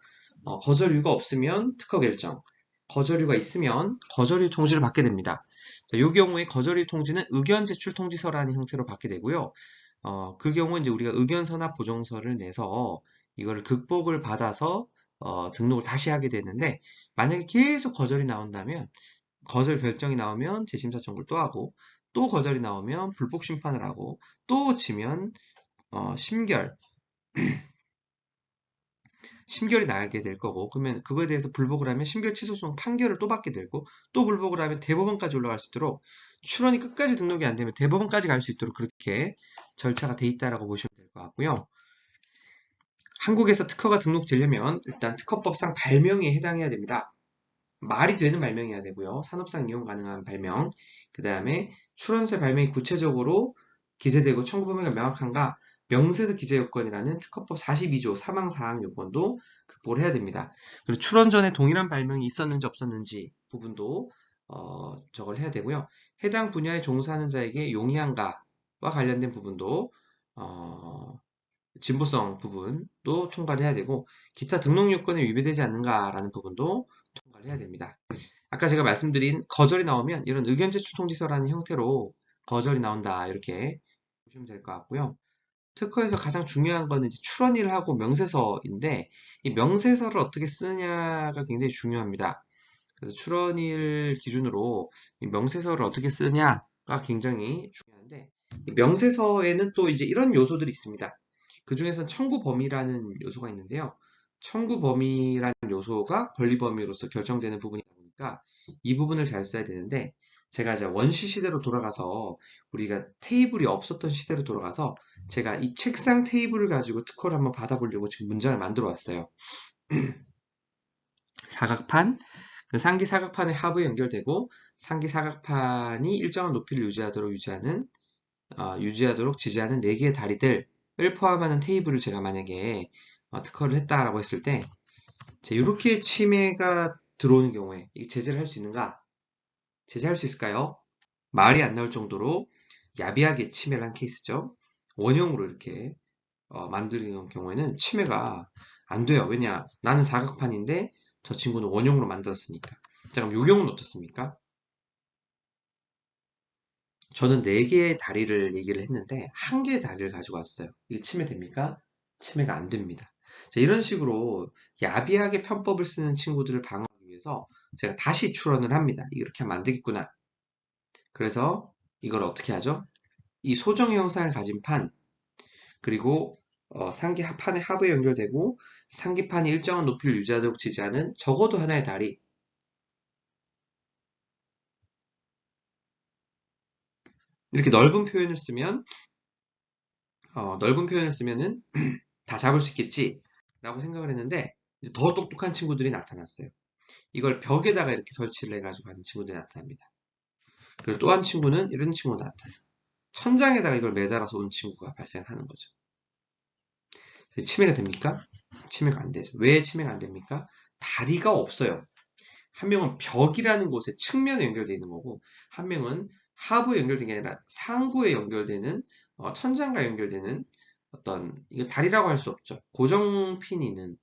거절유가 없으면 특허 결정, 거절유가 있으면 거절유 통지를 받게 됩니다. 자, 이 경우에 거절유 통지는 의견 제출 통지서라는 형태로 받게 되고요. 그 경우 이제 우리가 의견서나 보정서를 내서 이거를 극복을 받아서 등록을 다시 하게 되는데 만약에 계속 거절이 나온다면 거절 결정이 나오면 재심사 청구를 또 하고 또 거절이 나오면 불복 심판을 하고 또 지면 심결 심결이 나게 될 거고 그러면 그거에 대해서 불복을 하면 심결 취소송 판결을 또 받게 되고 또 불복을 하면 대법원까지 올라갈 수 있도록 출원이 끝까지 등록이 안 되면 대법원까지 갈 수 있도록 그렇게 절차가 돼 있다라고 보시면 될 것 같고요. 한국에서 특허가 등록되려면 일단 특허법상 발명에 해당해야 됩니다. 말이 되는 발명이어야 되고요. 산업상 이용 가능한 발명. 그 다음에 출원서의 발명이 구체적으로 기재되고 청구 범위가 명확한가 명세서 기재 요건이라는 특허법 42조 사망사항 요건도 극복을 해야 됩니다. 그리고 출원 전에 동일한 발명이 있었는지 없었는지 부분도 저걸 해야 되고요. 해당 분야에 종사하는 자에게 용이한가와 관련된 부분도 진보성 부분도 통과를 해야 되고 기타 등록 요건에 위배되지 않는가라는 부분도 통과를 해야 됩니다. 아까 제가 말씀드린 거절이 나오면 이런 의견 제출 통지서라는 형태로 거절이 나온다 이렇게 보시면 될 것 같고요. 특허에서 가장 중요한 거는 이제 출원일을 하고 명세서인데 이 명세서를 어떻게 쓰냐가 굉장히 중요합니다. 그래서 출원일 기준으로 이 명세서를 어떻게 쓰냐가 굉장히 중요한데 이 명세서에는 또 이제 이런 요소들이 있습니다. 그 중에서 청구 범위라는 요소가 있는데요. 청구 범위라는 요소가 권리 범위로서 결정되는 부분이다 보니까 이 부분을 잘 써야 되는데, 제가 이제 원시 시대로 돌아가서, 우리가 테이블이 없었던 시대로 돌아가서 제가 이 책상 테이블을 가지고 특허를 한번 받아보려고 지금 문장을 만들어 왔어요. 사각판, 그 상기 사각판의 하부에 연결되고 상기 사각판이 일정한 높이를 유지하도록 지지하는 4개의 다리들을 포함하는 테이블을 제가 만약에 특허를 했다라고 했을 때, 이렇게 침해가 들어오는 경우에 이 제재를 할 수 있는가? 제재할 수 있을까요? 말이 안 나올 정도로 야비하게 침해를 한 케이스죠. 원형으로 이렇게 만드는 경우에는 침해가 안 돼요. 왜냐? 나는 사각판인데 저 친구는 원형으로 만들었으니까. 자, 그럼 요 경우는 어떻습니까? 저는 4개의 다리를 얘기를 했는데 1개의 다리를 가지고 왔어요. 이게 침해됩니까? 침해가 안 됩니다. 자, 이런 식으로 야비하게 편법을 쓰는 친구들을 방어하기 위해서 제가 다시 추론을 합니다. 이렇게 하면 안 되겠구나. 그래서 이걸 어떻게 하죠? 이 소정의 형상을 가진 판, 그리고 상기판의 하부에 연결되고 상기판이 일정한 높이를 유지하도록 지지하는 적어도 하나의 다리, 이렇게 넓은 표현을 쓰면 은 다 잡을 수 있겠지 라고 생각을 했는데, 이제 더 똑똑한 친구들이 나타났어요. 이걸 벽에다가 이렇게 설치를 해가지고 하는 친구들이 나타납니다. 그리고 또 한 친구는 이런 친구가 나타나요. 천장에다가 이걸 매달아서 온 친구가 발생하는 거죠. 침해가 됩니까? 침해가 안 되죠. 왜 침해가 안 됩니까? 다리가 없어요. 한 명은 벽이라는 곳에 측면에 연결되어 있는 거고, 한 명은 하부에 연결된 게 아니라 상부에 연결되는, 천장과 연결되는 이거 다리라고 할 수 없죠. 고정 핀이 있는.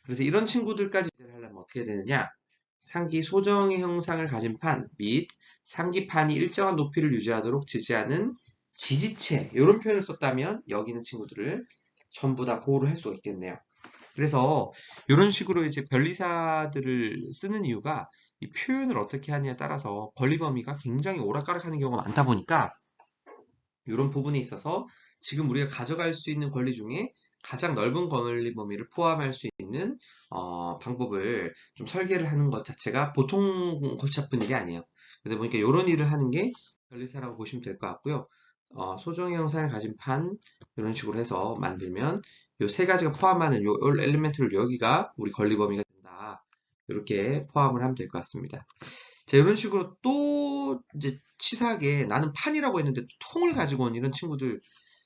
그래서 이런 친구들까지 하려면 어떻게 해야 되느냐? 상기 소정의 형상을 가진 판 및 상기판이 일정한 높이를 유지하도록 지지하는 지지체, 이런 표현을 썼다면 여기 있는 친구들을 전부 다 보호를 할 수가 있겠네요. 그래서 이런 식으로 이제 변리사들을 쓰는 이유가, 이 표현을 어떻게 하느냐에 따라서 권리 범위가 굉장히 오락가락하는 경우가 많다 보니까, 이런 부분에 있어서 지금 우리가 가져갈 수 있는 권리 중에 가장 넓은 권리 범위를 포함할 수 있는 방법을 좀 설계를 하는 것 자체가 보통 골치 아픈 일이 아니에요. 그래서 보니까 이런 일을 하는 게 변리사라고 보시면 될 것 같고요. 소정의 형상을 가진 판, 이런 식으로 해서 만들면 이 세 가지가 포함하는 요 엘리멘트를 여기가 우리 권리 범위가 된다. 이렇게 포함을 하면 될 것 같습니다. 자, 이런 식으로 또 이제 치사하게 나는 판이라고 했는데 통을 가지고 온 이런 친구들,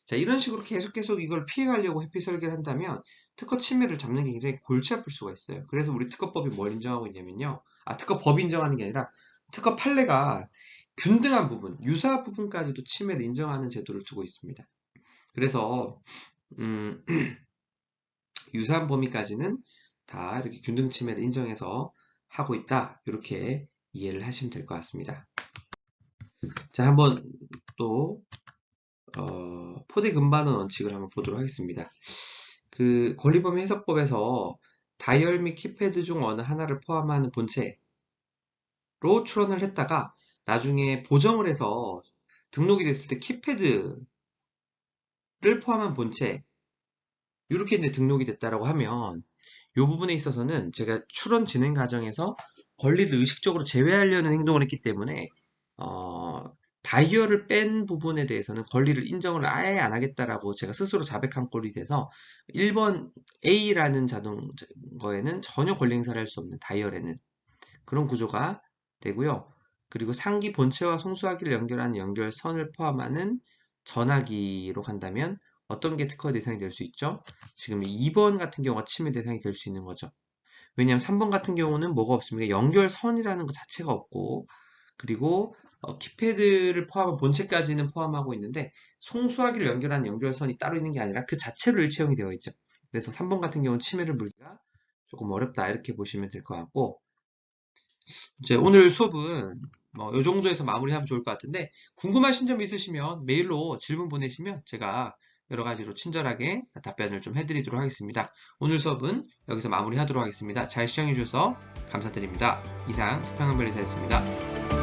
자, 이런 식으로 계속 이걸 피해가려고 회피 설계를 한다면 특허 침해를 잡는 게 굉장히 골치 아플 수가 있어요. 그래서 우리 특허법이 뭘 인정하고 있냐면요. 특허법이 인정하는 게 아니라 특허 판례가 균등한 부분, 유사한 부분까지도 침해를 인정하는 제도를 두고 있습니다. 그래서 유사한 범위까지는 다 이렇게 균등 침해를 인정해서 하고 있다. 이렇게 이해를 하시면 될 것 같습니다. 자, 한번 또 포대 금반원 원칙을 한번 보도록 하겠습니다. 그 권리범위 해석법에서 다이얼 및 키패드 중 어느 하나를 포함하는 본체로 추론을 했다가 나중에 보정을 해서 등록이 됐을 때 키패드를 포함한 본체, 이렇게 이제 등록이 됐다라고 하면 이 부분에 있어서는 제가 추론 진행 과정에서 권리를 의식적으로 제외하려는 행동을 했기 때문에 다이얼을 뺀 부분에 대해서는 권리를 인정을 아예 안 하겠다라고 제가 스스로 자백한 꼴이 돼서 1번 A라는 자동거에는 전혀 권리 행사를 할 수 없는, 다이얼에는 그런 구조가 되고요. 그리고 상기 본체와 송수하기를 연결하는 연결선을 포함하는 전화기로 간다면 어떤 게 특허 대상이 될 수 있죠? 지금 2번 같은 경우가 침해 대상이 될 수 있는 거죠. 왜냐하면 3번 같은 경우는 뭐가 없습니까? 연결선이라는 것 자체가 없고, 그리고 키패드를 포함한 본체까지는 포함하고 있는데 송수하기를 연결하는 연결선이 따로 있는 게 아니라 그 자체로 일체형이 되어 있죠. 그래서 3번 같은 경우는 침해를 물기가 조금 어렵다, 이렇게 보시면 될 것 같고, 이제 오늘 수업은 이 정도에서 마무리하면 좋을 것 같은데, 궁금하신 점 있으시면 메일로 질문 보내시면 제가 여러 가지로 친절하게 답변을 좀 해드리도록 하겠습니다. 오늘 수업은 여기서 마무리하도록 하겠습니다. 잘 시청해 주셔서 감사드립니다. 이상 서평한 변리사였습니다.